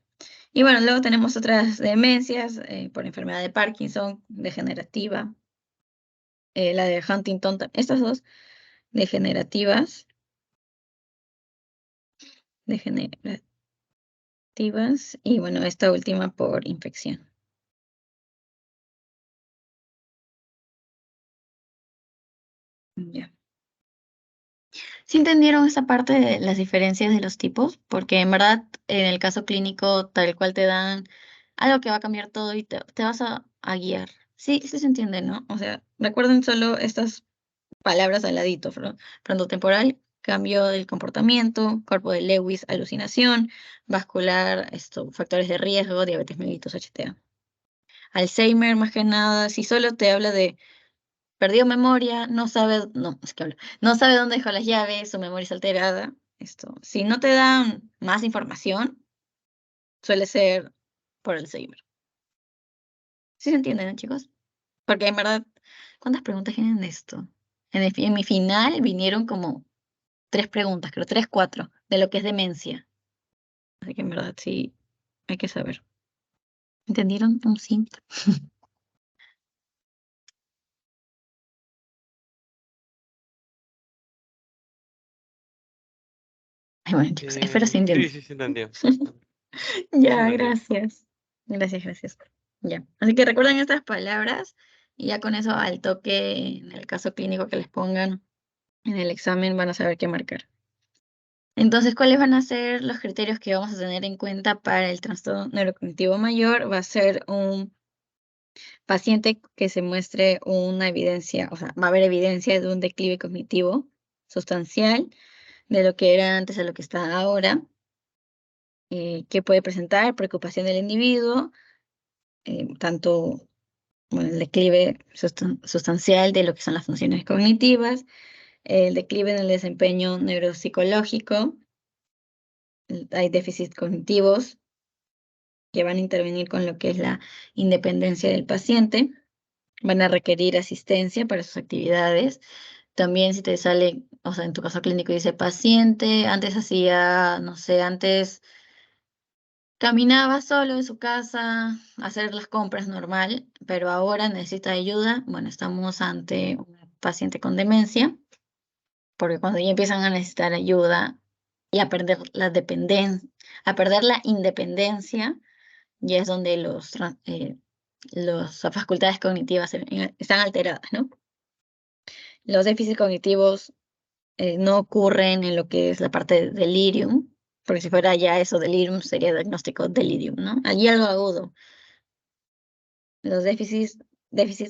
S1: Y bueno, luego tenemos otras demencias por enfermedad de Parkinson, degenerativa, la de Huntington, estas dos degenerativas, degenerativas, y bueno, esta última por infección. Ya. ¿Sí entendieron esa parte de las diferencias de los tipos? Porque en verdad, en el caso clínico, tal cual te dan algo que va a cambiar todo y te vas a guiar. Sí, sí se entiende, ¿no? O sea, recuerden solo estas palabras al ladito, frontotemporal, cambio del comportamiento, cuerpo de Lewis, alucinación, vascular, esto, factores de riesgo, diabetes mellitus, HTA. Alzheimer, más que nada, si solo te habla de perdió memoria, no sabe, no, es que habla, no sabe dónde dejó las llaves, su memoria es alterada, esto, si no te dan más información, suele ser por Alzheimer. ¿Sí se entienden, no, chicos? Porque en verdad, ¿cuántas preguntas tienen de esto? En mi final vinieron como 3 preguntas, creo, 3, 4, de lo que es demencia. Así que en verdad sí hay que saber. ¿Entendieron? Un sí. Bueno, chicos, espero se entienda.
S2: Sí, se entendió.
S1: Ya,
S2: Entendió.
S1: gracias. Gracias. Ya. Así que recuerden estas palabras y ya con eso al toque, en el caso clínico que les pongan en el examen, van a saber qué marcar. Entonces, ¿cuáles van a ser los criterios que vamos a tener en cuenta para el trastorno neurocognitivo mayor? Va a ser un paciente que se muestre una evidencia, o sea, va a haber evidencia de un declive cognitivo sustancial de lo que era antes a lo que está ahora, que puede presentar preocupación del individuo, tanto bueno, el declive sustancial de lo que son las funciones cognitivas, el declive en el desempeño neuropsicológico, hay déficits cognitivos que van a intervenir con lo que es la independencia del paciente, van a requerir asistencia para sus actividades. También si te sale, o sea, en tu caso clínico dice paciente, antes hacía, no sé, antes caminaba solo en su casa, a hacer las compras normal, pero ahora necesita ayuda. Bueno, estamos ante un paciente con demencia, porque cuando ya empiezan a necesitar ayuda y a perder a perder la independencia, ya es donde las facultades cognitivas están alteradas, ¿no? Los déficits cognitivos no ocurren en lo que es la parte de delirium, porque si fuera ya eso delirium sería diagnóstico delirium, ¿no? Allí algo agudo. Los déficits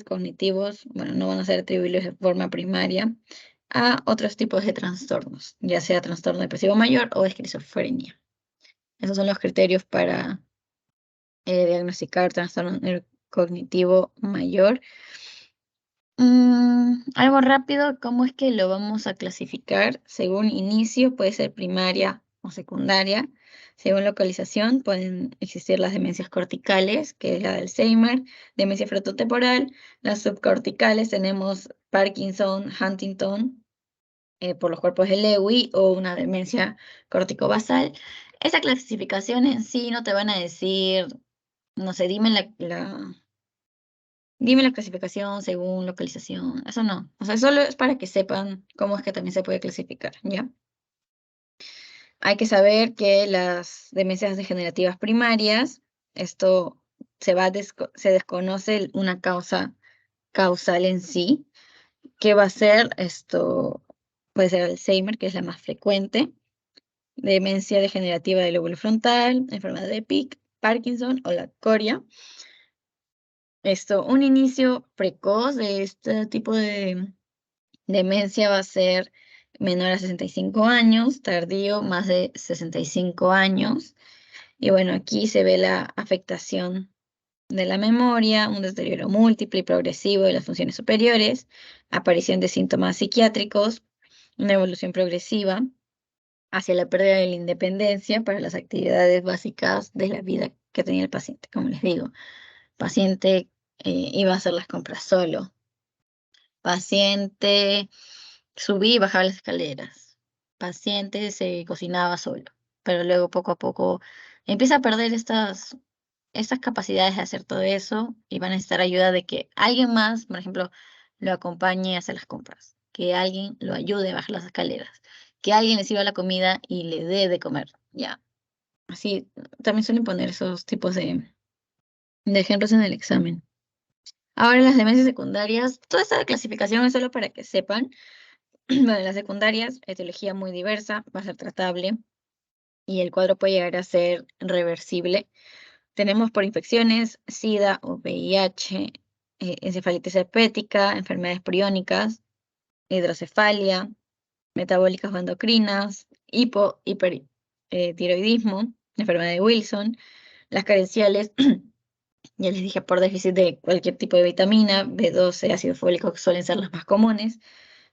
S1: cognitivos, bueno, no van a ser atribuibles de forma primaria a otros tipos de trastornos, ya sea trastorno depresivo mayor o esquizofrenia. Esos son los criterios para diagnosticar trastorno cognitivo mayor. Algo rápido, ¿cómo es que lo vamos a clasificar? Según inicio, puede ser primaria o secundaria. Según localización, pueden existir las demencias corticales, que es la de Alzheimer, demencia frontotemporal. Las subcorticales tenemos Parkinson, Huntington, por los cuerpos de Lewy, o una demencia corticobasal. Esa clasificación en sí no te van a decir, no sé, dime la clasificación según localización. Eso no. O sea, solo es para que sepan cómo es que también se puede clasificar, ¿ya? Hay que saber que las demencias degenerativas primarias, esto se desconoce una causa causal en sí. ¿Qué va a ser esto? Puede ser Alzheimer, que es la más frecuente, demencia degenerativa del lóbulo frontal, enfermedad de Pick, Parkinson o la coria. Un inicio precoz de este tipo de demencia va a ser menor a 65 años, tardío más de 65 años. Y bueno, aquí se ve la afectación de la memoria, un deterioro múltiple y progresivo de las funciones superiores, aparición de síntomas psiquiátricos, una evolución progresiva hacia la pérdida de la independencia para las actividades básicas de la vida que tenía el paciente. Como les digo, paciente iba a hacer las compras solo, paciente subí y bajaba las escaleras. Paciente se cocinaba solo, pero luego poco a poco empieza a perder estas capacidades de hacer todo eso y va a necesitar ayuda de que alguien más, por ejemplo, lo acompañe a hacer las compras, que alguien lo ayude a bajar las escaleras, que alguien le sirva la comida y le dé de comer. Ya, así también suelen poner esos tipos de ejemplos en el examen. Ahora las demencias secundarias, toda esta clasificación es solo para que sepan. Bueno, en las secundarias, etiología muy diversa, va a ser tratable y el cuadro puede llegar a ser reversible. Tenemos por infecciones, SIDA o VIH, encefalitis herpética, enfermedades priónicas, hidrocefalia, metabólicas o endocrinas, hipertiroidismo, enfermedad de Wilson, las carenciales, ya les dije, por déficit de cualquier tipo de vitamina, B12, ácido fólico, que suelen ser las más comunes.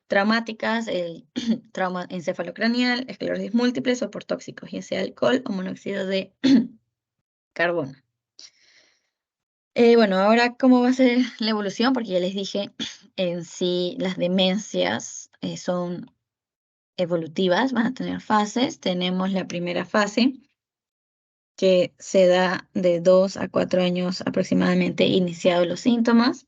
S1: Traumáticas, el trauma encefalocraneal, esclerosis múltiples o por tóxicos, ya sea alcohol o monóxido de carbono. Bueno, ahora, ¿cómo va a ser la evolución? Porque ya les dije, en sí las demencias son evolutivas, van a tener fases. Tenemos la primera fase, que se da de 2 a 4 años aproximadamente iniciados los síntomas.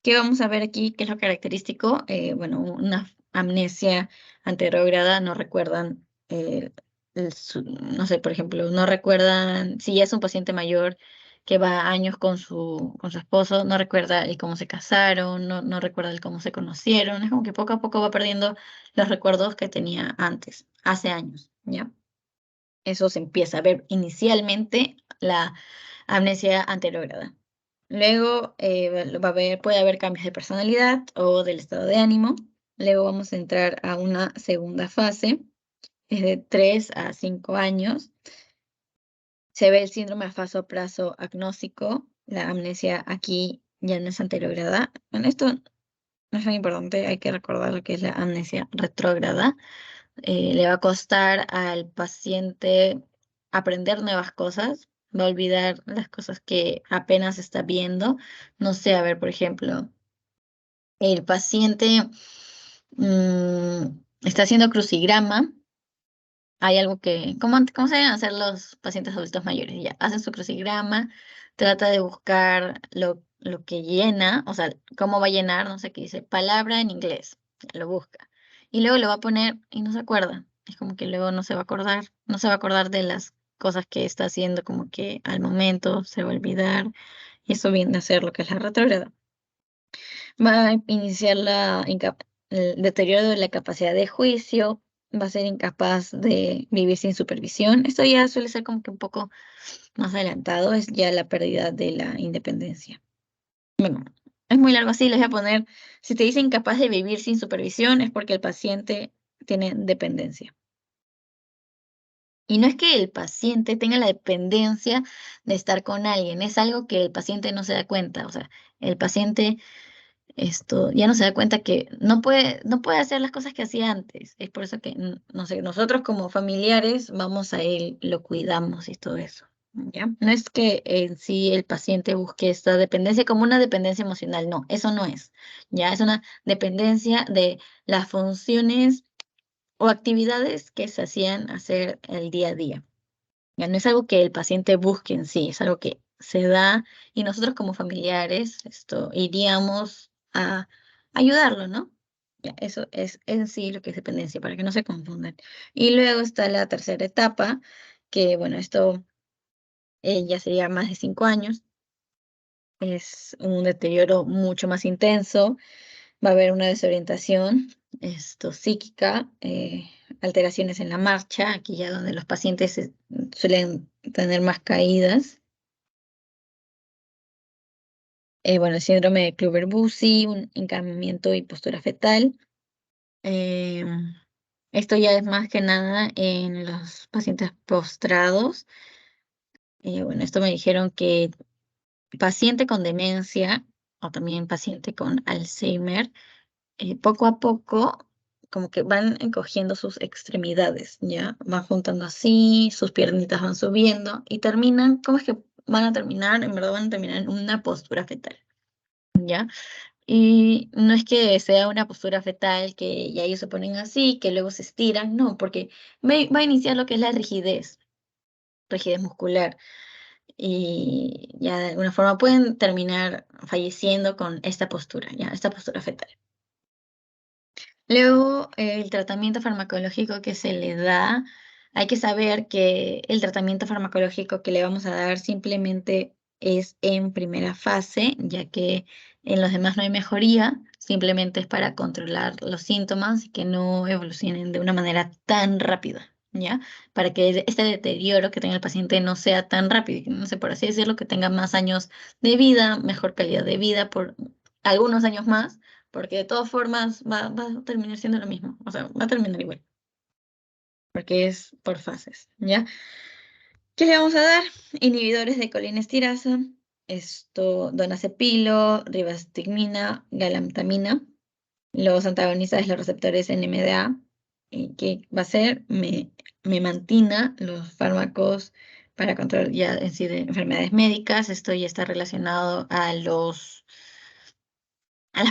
S1: ¿Qué vamos a ver aquí? ¿Qué es lo característico? Bueno, una amnesia anterograda, no recuerdan no sé, por ejemplo, no recuerdan, si ya es un paciente mayor que va años con su esposo, no recuerda el cómo se casaron, no recuerda el cómo se conocieron, es como que poco a poco va perdiendo los recuerdos que tenía antes, hace años, ¿ya? Eso se empieza a ver inicialmente la amnesia anterograda. Luego puede haber cambios de personalidad o del estado de ánimo. Luego vamos a entrar a una segunda fase, es de 3 a 5 años. Se ve el síndrome afaso-apraso agnóstico. La amnesia aquí ya no es anterograda. Bueno, esto no es muy importante, hay que recordar lo que es la amnesia retrógrada. Le va a costar al paciente aprender nuevas cosas, va a olvidar las cosas que apenas está viendo. No sé, a ver, por ejemplo, el paciente está haciendo crucigrama. Hay algo que, ¿cómo se deben hacer los pacientes adultos mayores? Ya, hacen su crucigrama, trata de buscar lo que llena, o sea, cómo va a llenar, no sé qué dice, palabra en inglés, ya lo busca. Y luego lo va a poner y no se acuerda. Es como que luego no se va a acordar, no se va a acordar de las cosas que está haciendo, como que al momento se va a olvidar. Y eso viene a ser lo que es la retrógrada. Va a iniciar el deterioro de la capacidad de juicio, va a ser incapaz de vivir sin supervisión. Esto ya suele ser como que un poco más adelantado, es ya la pérdida de la independencia. Bueno, es muy largo así, les voy a poner, si te dicen incapaz de vivir sin supervisión, es porque el paciente tiene dependencia. Y no es que el paciente tenga la dependencia de estar con alguien, es algo que el paciente no se da cuenta. O sea, el paciente ya no se da cuenta que no puede hacer las cosas que hacía antes. Es por eso que, no sé, nosotros como familiares vamos a él, lo cuidamos y todo eso, ¿ya? No es que en sí el paciente busque esta dependencia como una dependencia emocional, no, eso no es, ¿ya? Es una dependencia de las funciones o actividades que se hacían hacer el día a día. Ya no es algo que el paciente busque en sí, es algo que se da y nosotros como familiares iríamos a ayudarlo, ¿no? Ya, eso es en sí lo que es dependencia, para que no se confundan. Y luego está la tercera etapa, que bueno, esto ya sería más de 5 años, es un deterioro mucho más intenso, va a haber una desorientación psíquica, alteraciones en la marcha, aquí ya donde los pacientes suelen tener más caídas. Bueno, el síndrome de Kluver-Bucy, un encamamiento y postura fetal. Em, Esto ya es más que nada en los pacientes postrados. Bueno, esto me dijeron que paciente con demencia o también paciente con Alzheimer, poco a poco, como que van encogiendo sus extremidades, ¿ya? Van juntando así, sus piernitas van subiendo y terminan, ¿cómo es que van a terminar? En verdad van a terminar en una postura fetal, ¿ya? Y no es que sea una postura fetal que ya ellos se ponen así, que luego se estiran, no, porque va a iniciar lo que es la rigidez muscular, y ya de alguna forma pueden terminar falleciendo con esta postura, ya, esta postura fetal. Luego, el tratamiento farmacológico que se le da, hay que saber que el tratamiento farmacológico que le vamos a dar simplemente es en primera fase, ya que en los demás no hay mejoría, simplemente es para controlar los síntomas y que no evolucionen de una manera tan rápida, ¿ya? Para que este deterioro que tenga el paciente no sea tan rápido, y que, no sé, por así decirlo, que tenga más años de vida, mejor calidad de vida por algunos años más, porque de todas formas va a terminar siendo lo mismo, o sea, va a terminar igual, porque es por fases, ¿ya? ¿Qué le vamos a dar? Inhibidores de colinesterasa, donazepilo, rivastigmina, galantamina, los antagonistas de los receptores NMDA, ¿qué va a hacer? Memantina, los fármacos para control ya en sí de enfermedades médicas, esto ya está relacionado a las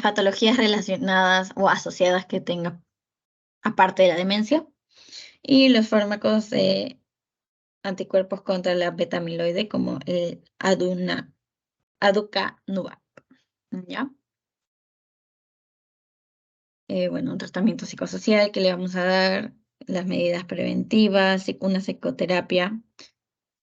S1: patologías relacionadas o asociadas que tenga aparte de la demencia, y los fármacos anticuerpos contra la beta amiloide como el aducanumab, ¿ya? Bueno, un tratamiento psicosocial que le vamos a dar, las medidas preventivas, una psicoterapia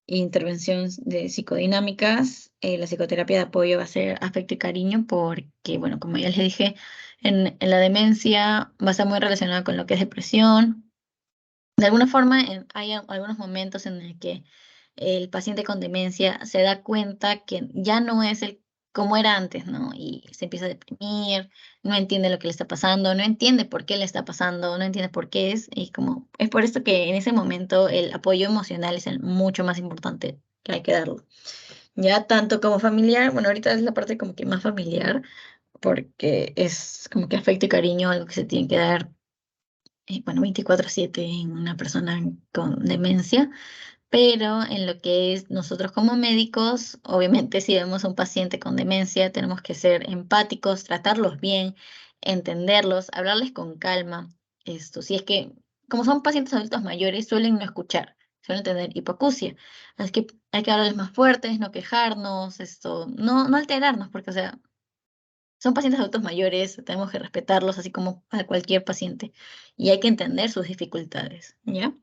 S1: e intervención de psicodinámicas. La psicoterapia de apoyo va a ser afecto y cariño porque, bueno, como ya les dije, en la demencia va a estar muy relacionada con lo que es depresión. De alguna forma, hay algunos momentos en el que el paciente con demencia se da cuenta que ya no es el como era antes, ¿no? Y se empieza a deprimir, no entiende lo que le está pasando, no entiende por qué le está pasando, no entiende por qué es, y como es por esto que en ese momento el apoyo emocional es el mucho más importante que hay que darlo. Ya tanto como familiar, bueno, ahorita es la parte como que más familiar, porque es como que afecto y cariño, algo que se tiene que dar, bueno, 24/7 en una persona con demencia, pero en lo que es nosotros como médicos, obviamente si vemos a un paciente con demencia, tenemos que ser empáticos, tratarlos bien, entenderlos, hablarles con calma. Si es que, como son pacientes adultos mayores, suelen no escuchar, suelen tener hipoacusia. Así que hay que hablarles más fuertes, no quejarnos, no alterarnos, porque, o sea, son pacientes adultos mayores, tenemos que respetarlos así como a cualquier paciente y hay que entender sus dificultades, ¿ya?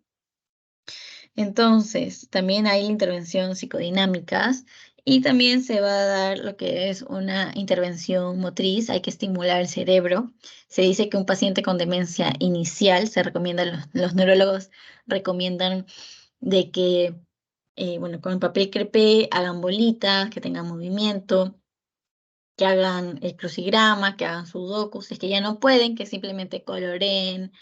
S1: Entonces, también hay la intervención psicodinámicas y también se va a dar lo que es una intervención motriz, hay que estimular el cerebro. Se dice que un paciente con demencia inicial, se recomienda, los neurólogos recomiendan de que, bueno, con el papel crepé hagan bolitas, que tengan movimiento, que hagan el crucigrama, que hagan sudokus, si es que ya no pueden, que simplemente coloreen,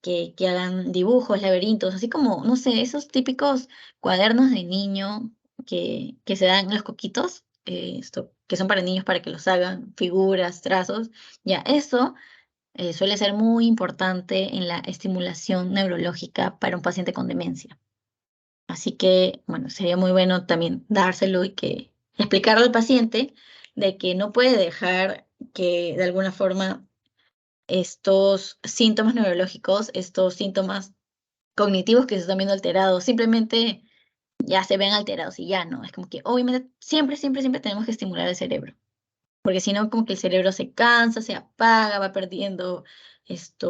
S1: que hagan dibujos, laberintos, así como, no sé, esos típicos cuadernos de niño que se dan en los coquitos, que son para niños para que los hagan, figuras, trazos, ya eso suele ser muy importante en la estimulación neurológica para un paciente con demencia. Así que, bueno, sería muy bueno también dárselo y que explicarle al paciente de que no puede dejar que de alguna forma estos síntomas neurológicos, estos síntomas cognitivos que se están viendo alterados, simplemente ya se ven alterados y ya no. Es como que obviamente siempre, siempre, siempre tenemos que estimular el cerebro, porque si no, como que el cerebro se cansa, se apaga, va perdiendo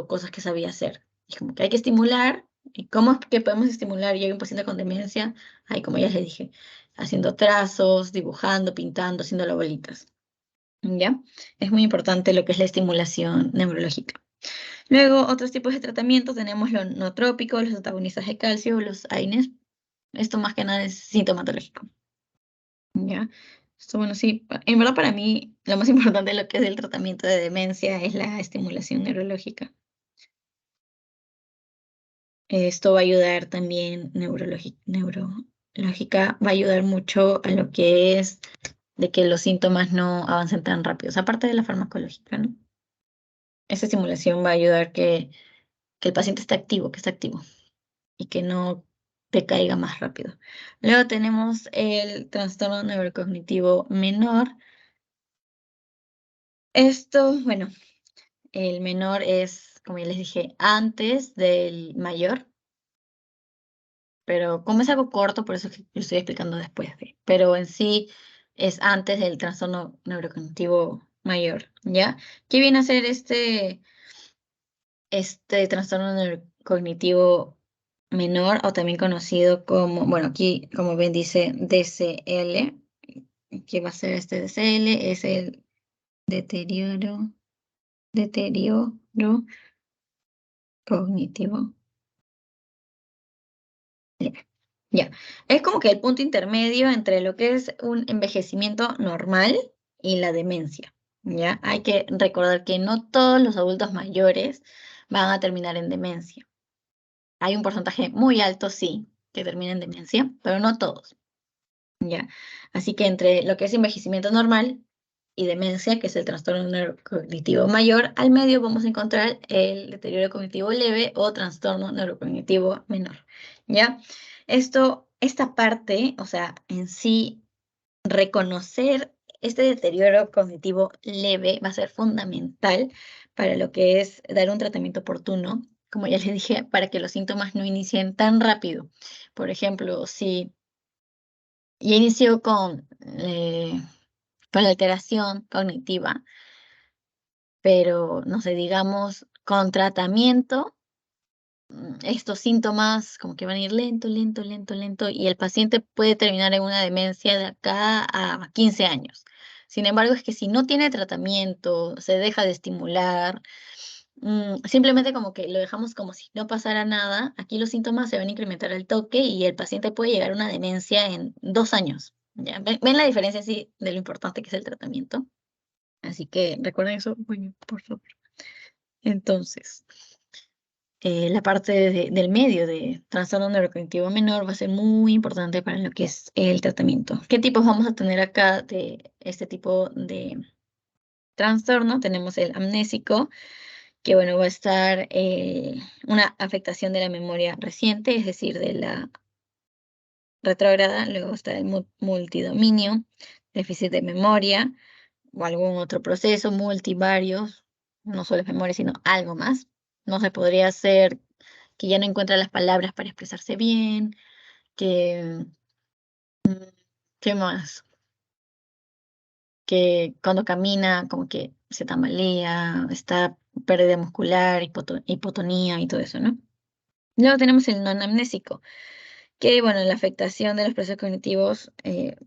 S1: cosas que sabía hacer. Es como que hay que estimular. ¿Y cómo es que podemos estimular? Y hay un paciente con demencia, ahí como ya les dije, haciendo trazos, dibujando, pintando, haciendo las bolitas. ¿Ya? Es muy importante lo que es la estimulación neurológica. Luego, otros tipos de tratamientos, tenemos los nootrópicos, los antagonistas de calcio, los AINES. Esto más que nada es sintomatológico, ¿ya? Esto, bueno, sí, en verdad para mí lo más importante de lo que es el tratamiento de demencia es la estimulación neurológica. Esto va a ayudar también neurológica, va a ayudar mucho a lo que es de que los síntomas no avancen tan rápido, aparte de la farmacológica, ¿no? Esa estimulación va a ayudar que el paciente esté activo, que esté activo, y que no te caiga más rápido. Luego tenemos el trastorno neurocognitivo menor. Esto, bueno, el menor es, como ya les dije, antes del mayor, pero como es algo corto, por eso es que lo estoy explicando después de, pero en sí es antes del trastorno neurocognitivo mayor, ¿ya? ¿Qué viene a ser este trastorno neurocognitivo menor o también conocido como, bueno, aquí como bien dice DCL, que va a ser este DCL, es el deterioro cognitivo leve. Ya, es como que el punto intermedio entre lo que es un envejecimiento normal y la demencia. Ya, hay que recordar que no todos los adultos mayores van a terminar en demencia. Hay un porcentaje muy alto, sí, que termina en demencia, pero no todos, ¿ya? Así que entre lo que es envejecimiento normal y demencia, que es el trastorno neurocognitivo mayor, al medio vamos a encontrar el deterioro cognitivo leve o trastorno neurocognitivo menor, ¿ya? Esta parte, o sea, en sí, reconocer este deterioro cognitivo leve va a ser fundamental para lo que es dar un tratamiento oportuno, como ya les dije, para que los síntomas no inicien tan rápido. Por ejemplo, si ya inició con la alteración cognitiva, pero no sé, digamos, con tratamiento estos síntomas como que van a ir lento, lento, lento, lento, y el paciente puede terminar en una demencia de acá a 15 años. Sin embargo, es que si no tiene tratamiento, se deja de estimular, simplemente como que lo dejamos como si no pasara nada, aquí los síntomas se van a incrementar al toque y el paciente puede llegar a una demencia en 2 años. ¿Ya? ¿Ven la diferencia así de lo importante que es el tratamiento? Así que recuerden eso, muy bien, por favor. Entonces, la parte del medio de trastorno neurocognitivo menor va a ser muy importante para lo que es el tratamiento. ¿Qué tipos vamos a tener acá de este tipo de trastorno? Tenemos el amnésico, que bueno, va a estar una afectación de la memoria reciente, es decir, de la retrógrada. Luego está el multidominio, déficit de memoria o algún otro proceso, multivarios, no solo es memoria, sino algo más. No se podría hacer que ya no encuentra las palabras para expresarse bien, que, ¿qué más? Que cuando camina como que se tambalea, está pérdida muscular, hipotonía y todo eso, ¿no? Luego tenemos el no anamnésico, que, bueno, la afectación de los procesos cognitivos,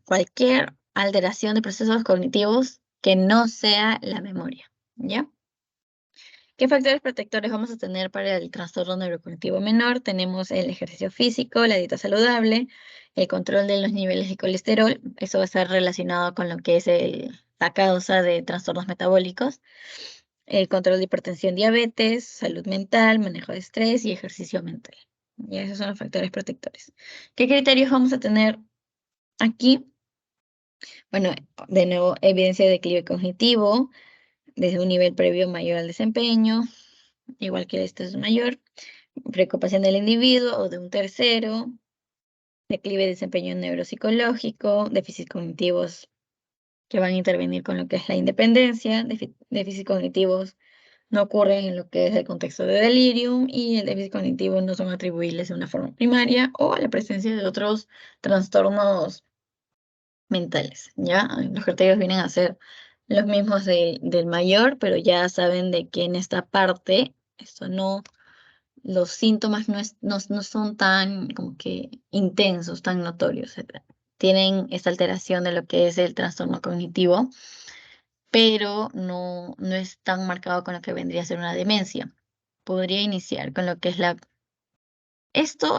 S1: cualquier alteración de procesos cognitivos que no sea la memoria, ¿ya? ¿Qué factores protectores vamos a tener para el trastorno neurocognitivo menor? Tenemos el ejercicio físico, la dieta saludable, el control de los niveles de colesterol. Eso va a estar relacionado con lo que es la causa de trastornos metabólicos. El control de hipertensión, diabetes, salud mental, manejo de estrés y ejercicio mental. Y esos son los factores protectores. ¿Qué criterios vamos a tener aquí? Bueno, de nuevo, evidencia de declive cognitivo desde un nivel previo mayor al desempeño, igual que este es mayor, preocupación del individuo o de un tercero, declive de desempeño neuropsicológico, déficits cognitivos que van a intervenir con lo que es la independencia, déficits cognitivos no ocurren en lo que es el contexto de delirium y el déficit cognitivo no son atribuibles de una forma primaria o a la presencia de otros trastornos mentales, ¿ya? Los criterios vienen a ser los mismos del mayor, pero ya saben de que en esta parte, esto no, los síntomas no son tan como que intensos, tan notorios. Tienen esta alteración de lo que es el trastorno cognitivo, pero no es tan marcado con lo que vendría a ser una demencia. Podría iniciar con lo que es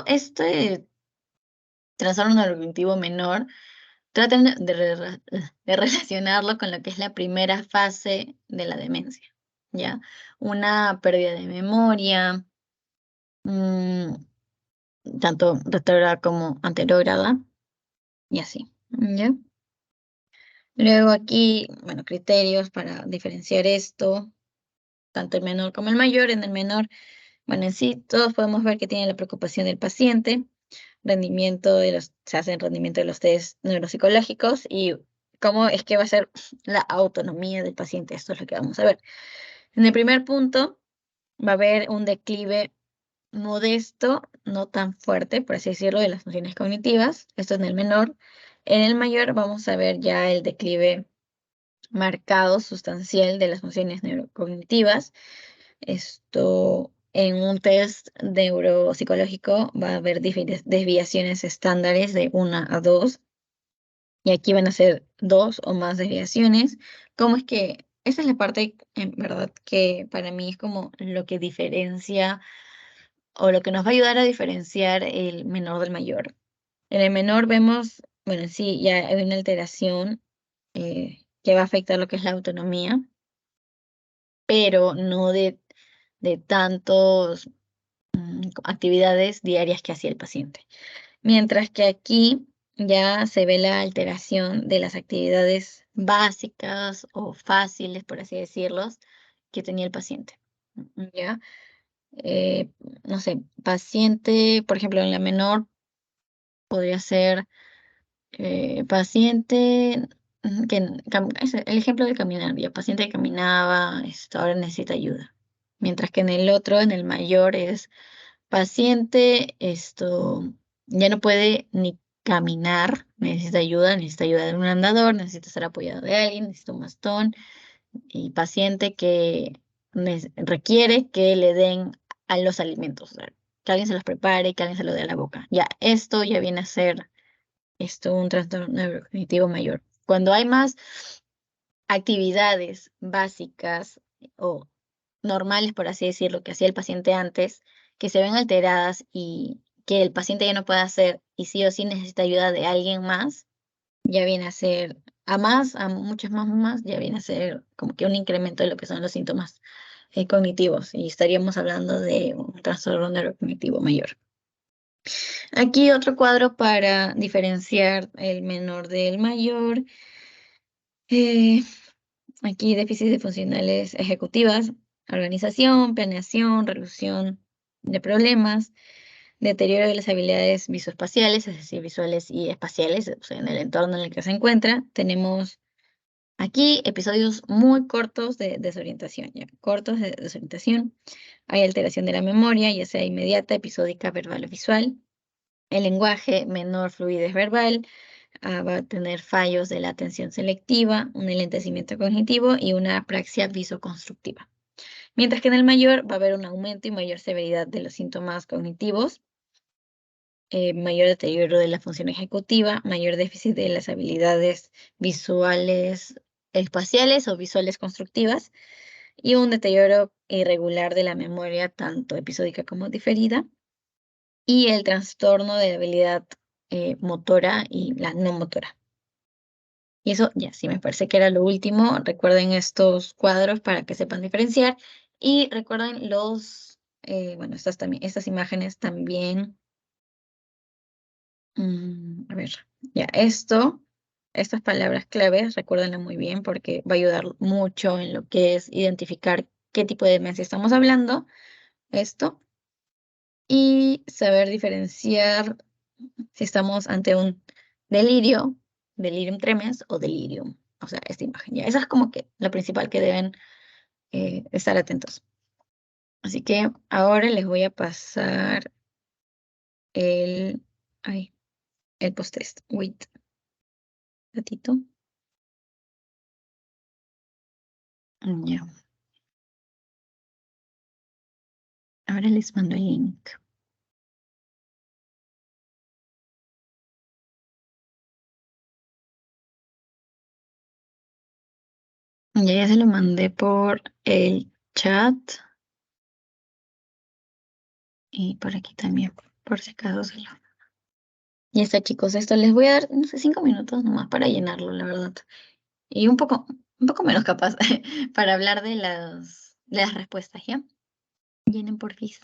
S1: este trastorno neurocognitivo menor. Traten de relacionarlo con lo que es la primera fase de la demencia, ¿ya? Una pérdida de memoria, mm, tanto retrógrada como anterógrada, y así, ¿ya? Luego aquí, bueno, criterios para diferenciar esto, tanto el menor como el mayor. En el menor, bueno, en sí, todos podemos ver que tiene la preocupación del paciente, se hace el rendimiento de los test neuropsicológicos y cómo es que va a ser la autonomía del paciente. Esto es lo que vamos a ver. En el primer punto va a haber un declive modesto, no tan fuerte, por así decirlo, de las funciones cognitivas. Esto en el menor. En el mayor vamos a ver ya el declive marcado, sustancial de las funciones neurocognitivas. Esto en un test neuropsicológico va a haber desviaciones estándares de 1 a 2 y aquí van a ser 2 o más desviaciones. ¿Cómo es que esa es la parte en verdad que para mí es como lo que diferencia o lo que nos va a ayudar a diferenciar el menor del mayor? En el menor vemos, bueno, sí, ya hay una alteración que va a afectar lo que es la autonomía, pero no de tantos actividades diarias que hacía el paciente. Mientras que aquí ya se ve la alteración de las actividades básicas o fáciles, por así decirlos, que tenía el paciente. ¿Ya? Eh, no sé, paciente, por ejemplo, en la menor podría ser paciente el ejemplo del caminar, ya paciente que caminaba, ahora necesita ayuda. Mientras que en el otro, en el mayor, es paciente, ya no puede ni caminar, necesita ayuda de un andador, necesita ser apoyado de alguien, necesita un bastón, y paciente que requiere que le den a los alimentos, o sea, que alguien se los prepare, que alguien se lo dé a la boca. Ya, esto ya viene a ser un trastorno neurocognitivo mayor. Cuando hay más actividades básicas o normales, por así decirlo, que hacía el paciente antes, que se ven alteradas y que el paciente ya no puede hacer y sí o sí necesita ayuda de alguien más, ya viene a ser, a muchas más, ya viene a ser como que un incremento de lo que son los síntomas cognitivos y estaríamos hablando de un trastorno neurocognitivo mayor. Aquí otro cuadro para diferenciar el menor del mayor. Eh, Aquí déficits de funcionales ejecutivas, organización, planeación, resolución de problemas, deterioro de las habilidades visoespaciales, es decir, visuales y espaciales, o sea, en el entorno en el que se encuentra. Tenemos aquí episodios muy cortos de desorientación, ya, cortos de desorientación. Hay alteración de la memoria, ya sea inmediata, episódica, verbal o visual. El lenguaje, menor fluidez verbal, va a tener fallos de la atención selectiva, un enlentecimiento cognitivo y una apraxia visoconstructiva. Mientras que en el mayor va a haber un aumento y mayor severidad de los síntomas cognitivos, mayor deterioro de la función ejecutiva, mayor déficit de las habilidades visuales espaciales o visuales constructivas y un deterioro irregular de la memoria, tanto episódica como diferida, y el trastorno de habilidad motora y la no motora. Y eso ya sí me parece que era lo último. Recuerden estos cuadros para que sepan diferenciar. Y recuerden bueno, estas imágenes también. A ver, ya estas palabras claves, recuérdenlas muy bien porque va a ayudar mucho en lo que es identificar qué tipo de demencia estamos hablando. Esto. Y saber diferenciar si estamos ante un delirio, delirium tremens o delirium. O sea, esta imagen. Ya, esa es como que la principal que deben estar atentos. Así que ahora les voy a pasar el, ay, el post-test. Wait, un ratito. Ya, ahora les mando el link. Ya se lo mandé por el chat y por aquí también, por si acaso se lo. Y está, chicos, esto les voy a dar, no sé, 5 minutos nomás para llenarlo, la verdad. Y un poco menos capaz para hablar de las respuestas, ¿ya? Llenen porfis.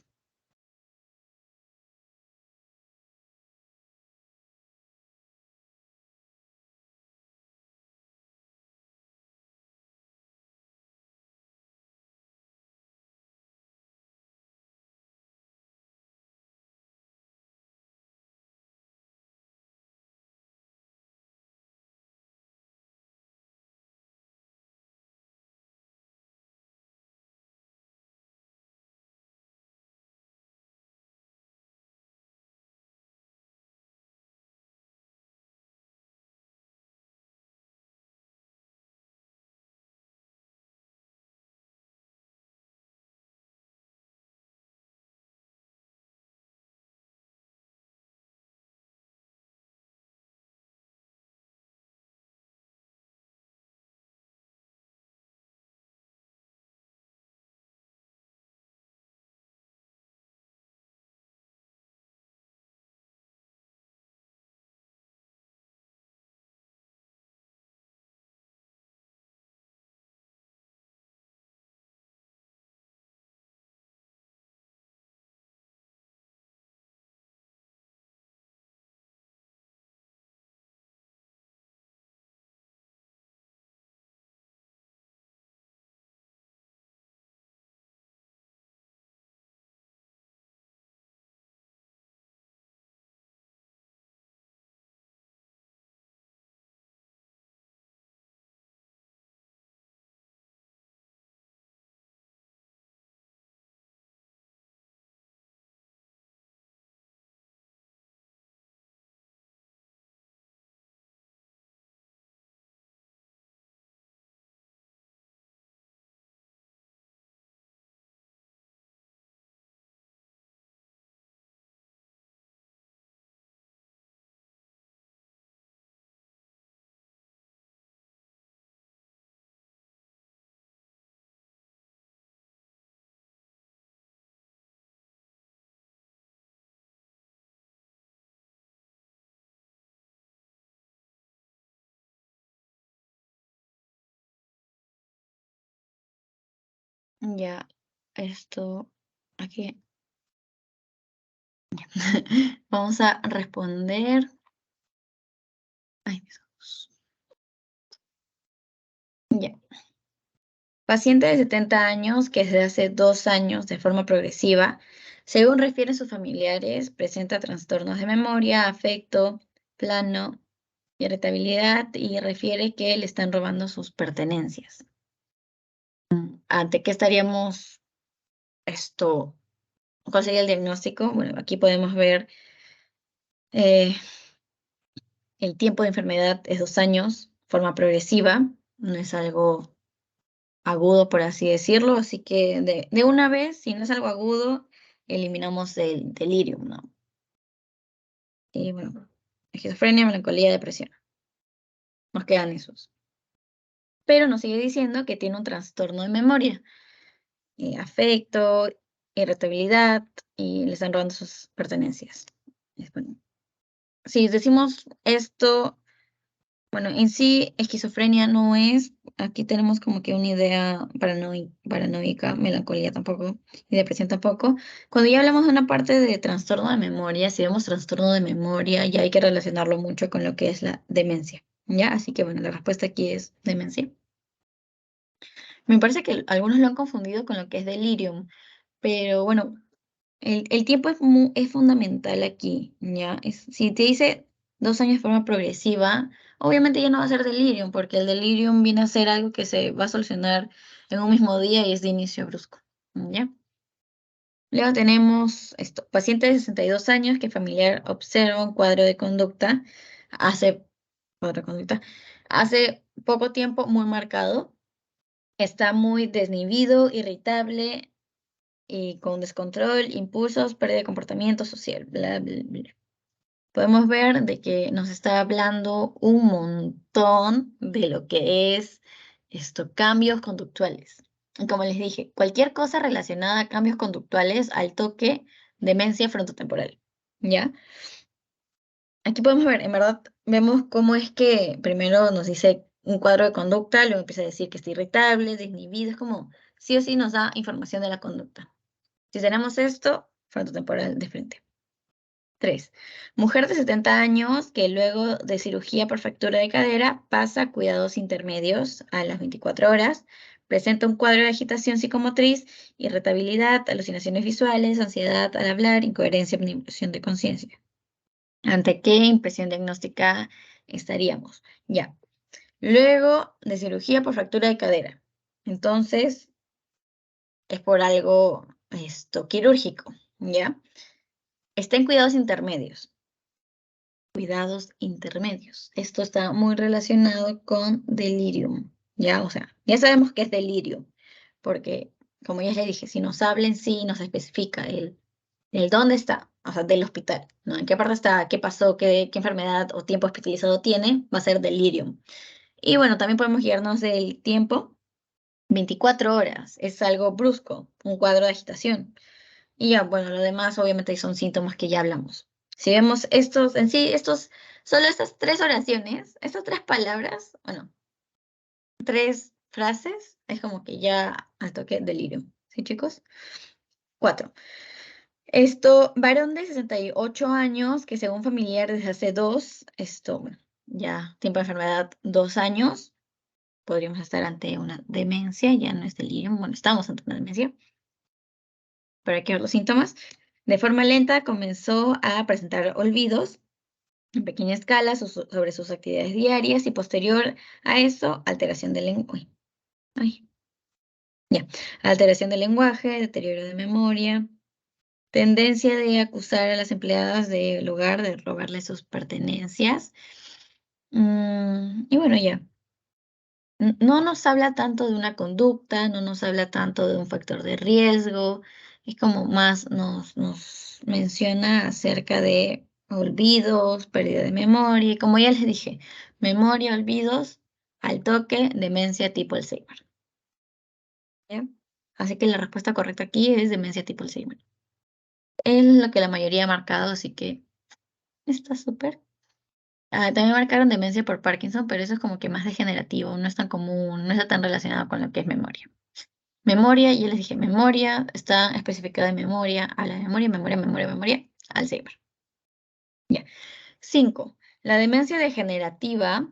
S1: Ya, esto, aquí, vamos a responder. Ay, mis ojos. Ya. Paciente de 70 años que desde hace 2 años, de forma progresiva, según refieren sus familiares, presenta trastornos de memoria, afecto, plano, irritabilidad y refiere que le están robando sus pertenencias. ¿Ante qué estaríamos esto? ¿Cuál sería el diagnóstico? Bueno, aquí podemos ver eh, el tiempo de enfermedad es 2 años, forma progresiva, no es algo agudo, por así decirlo, así que de una vez, si no es algo agudo, eliminamos el delirium, ¿no? Y bueno, esquizofrenia, melancolía, depresión, nos quedan esos. Pero nos sigue diciendo que tiene un trastorno de memoria, afecto, irritabilidad y le están robando sus pertenencias. Bueno, si decimos esto, bueno, en sí, esquizofrenia no es, aquí tenemos como que una idea paranoica, melancolía tampoco, y depresión tampoco. Cuando ya hablamos de una parte de trastorno de memoria, si vemos trastorno de memoria, ya hay que relacionarlo mucho con lo que es la demencia, ¿ya? Así que bueno, la respuesta aquí es demencia. Me parece que algunos lo han confundido con lo que es delirium, pero bueno, el tiempo es fundamental aquí, ¿ya? Si te dice 2 años de forma progresiva, obviamente ya no va a ser delirium, porque el delirium viene a ser algo que se va a solucionar en un mismo día y es de inicio brusco, ¿ya? Luego tenemos esto, paciente de 62 años que familiar observa un cuadro de conducta, hace, cuadro de conducta, hace poco tiempo muy marcado, está muy desinhibido, irritable, y con descontrol, impulsos, pérdida de comportamiento social, bla, bla, bla. Podemos ver de que nos está hablando un montón de lo que es cambios conductuales. Y como les dije, cualquier cosa relacionada a cambios conductuales, al toque, demencia frontotemporal, ¿ya? Aquí podemos ver, en verdad, vemos cómo es que primero nos dice un cuadro de conducta, luego empieza a decir que está irritable, desinhibido, es como sí o sí nos da información de la conducta. Si tenemos esto, frontotemporal de frente. 3. Mujer de 70 años que luego de cirugía por fractura de cadera pasa a cuidados intermedios a las 24 horas, presenta un cuadro de agitación psicomotriz, irritabilidad, alucinaciones visuales, ansiedad al hablar, incoherencia, manipulación de conciencia. ¿Ante qué impresión diagnóstica estaríamos? Ya. Luego de cirugía por fractura de cadera. Entonces, es por algo quirúrgico, ¿ya? Está en cuidados intermedios. Cuidados intermedios. Esto está muy relacionado con delirium, ¿ya? O sea, ya sabemos que es delirium, porque, como ya les dije, si nos habla en sí, nos especifica el dónde está, o sea, del hospital, ¿no? En qué parte está, qué pasó, qué enfermedad o tiempo hospitalizado tiene, va a ser delirium. Y bueno, también podemos guiarnos del tiempo, 24 horas, es algo brusco, un cuadro de agitación. Y ya, bueno, lo demás obviamente son síntomas que ya hablamos. Si vemos estos, en sí, solo estas 3 oraciones, estas 3 palabras, bueno, 3 frases, es como que ya al toque delirio. ¿Sí, chicos? 4. Varón de 68 años, que según familiar desde hace bueno, ya tiempo de enfermedad 2 años, podríamos estar ante una demencia, ya no es delirio, bueno, estamos ante una demencia. Pero hay que ver los síntomas. De forma lenta comenzó a presentar olvidos en pequeña escala sobre sus actividades diarias y posterior a eso, alteración del lenguaje. Ya. Alteración del lenguaje, deterioro de memoria, tendencia de acusar a las empleadas del hogar de robarle sus pertenencias. Y bueno, ya. No nos habla tanto de una conducta, no nos habla tanto de un factor de riesgo, es como más nos menciona acerca de olvidos, pérdida de memoria, y como ya les dije, memoria, olvidos, al toque, demencia tipo Alzheimer. ¿Ya? Así que la respuesta correcta aquí es demencia tipo Alzheimer. Es lo que la mayoría ha marcado, así que está súper. También marcaron demencia por Parkinson, pero eso es como que más degenerativo, no es tan común, no está tan relacionado con lo que es memoria. Memoria, ya les dije memoria, está especificada en memoria, a la memoria, memoria, memoria, memoria, Alzheimer. Ya. 5. La demencia degenerativa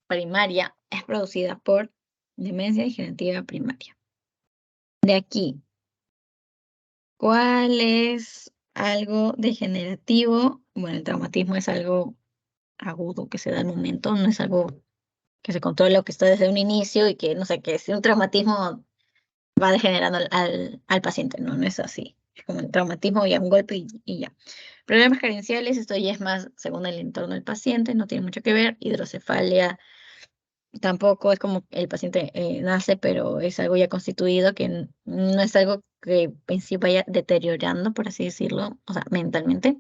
S1: primaria es producida por demencia degenerativa primaria. De aquí, ¿cuál es algo degenerativo? Bueno, el traumatismo es algo agudo que se da al momento, no es algo que se controla o que está desde un inicio y que, no sé, que si un traumatismo va degenerando al paciente, no, no es así. Es como el traumatismo y un golpe y ya. Problemas gerenciales, esto ya es más según el entorno del paciente, no tiene mucho que ver. Hidrocefalia tampoco es como el paciente nace, pero es algo ya constituido que no es algo que en sí vaya deteriorando, por así decirlo, o sea, mentalmente.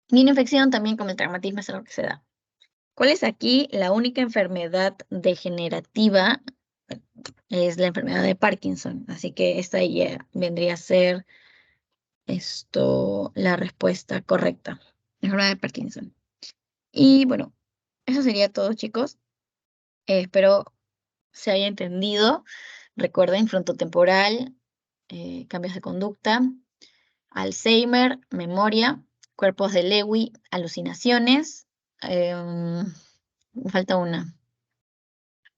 S1: Y una infección también como el traumatismo es algo que se da. ¿Cuál es aquí la única enfermedad degenerativa? Es la enfermedad de Parkinson, así que esta ya vendría a ser la respuesta correcta. La enfermedad de Parkinson. Y bueno, eso sería todo, chicos. Espero se haya entendido. Recuerden, frontotemporal, cambios de conducta, Alzheimer, memoria, cuerpos de Lewy, alucinaciones. Me falta una.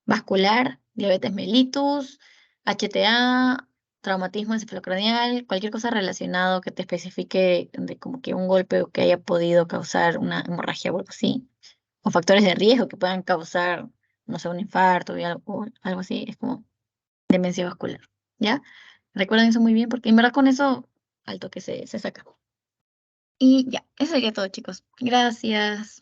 S1: Vascular, diabetes mellitus, HTA, traumatismo encefalocranial, cualquier cosa relacionado que te especifique de como que un golpe o que haya podido causar una hemorragia o algo así, o factores de riesgo que puedan causar, no sé, un infarto o algo así, es como demencia vascular, ¿ya? Recuerden eso muy bien porque en verdad con eso alto que se saca. Y ya, eso sería todo, chicos. Gracias.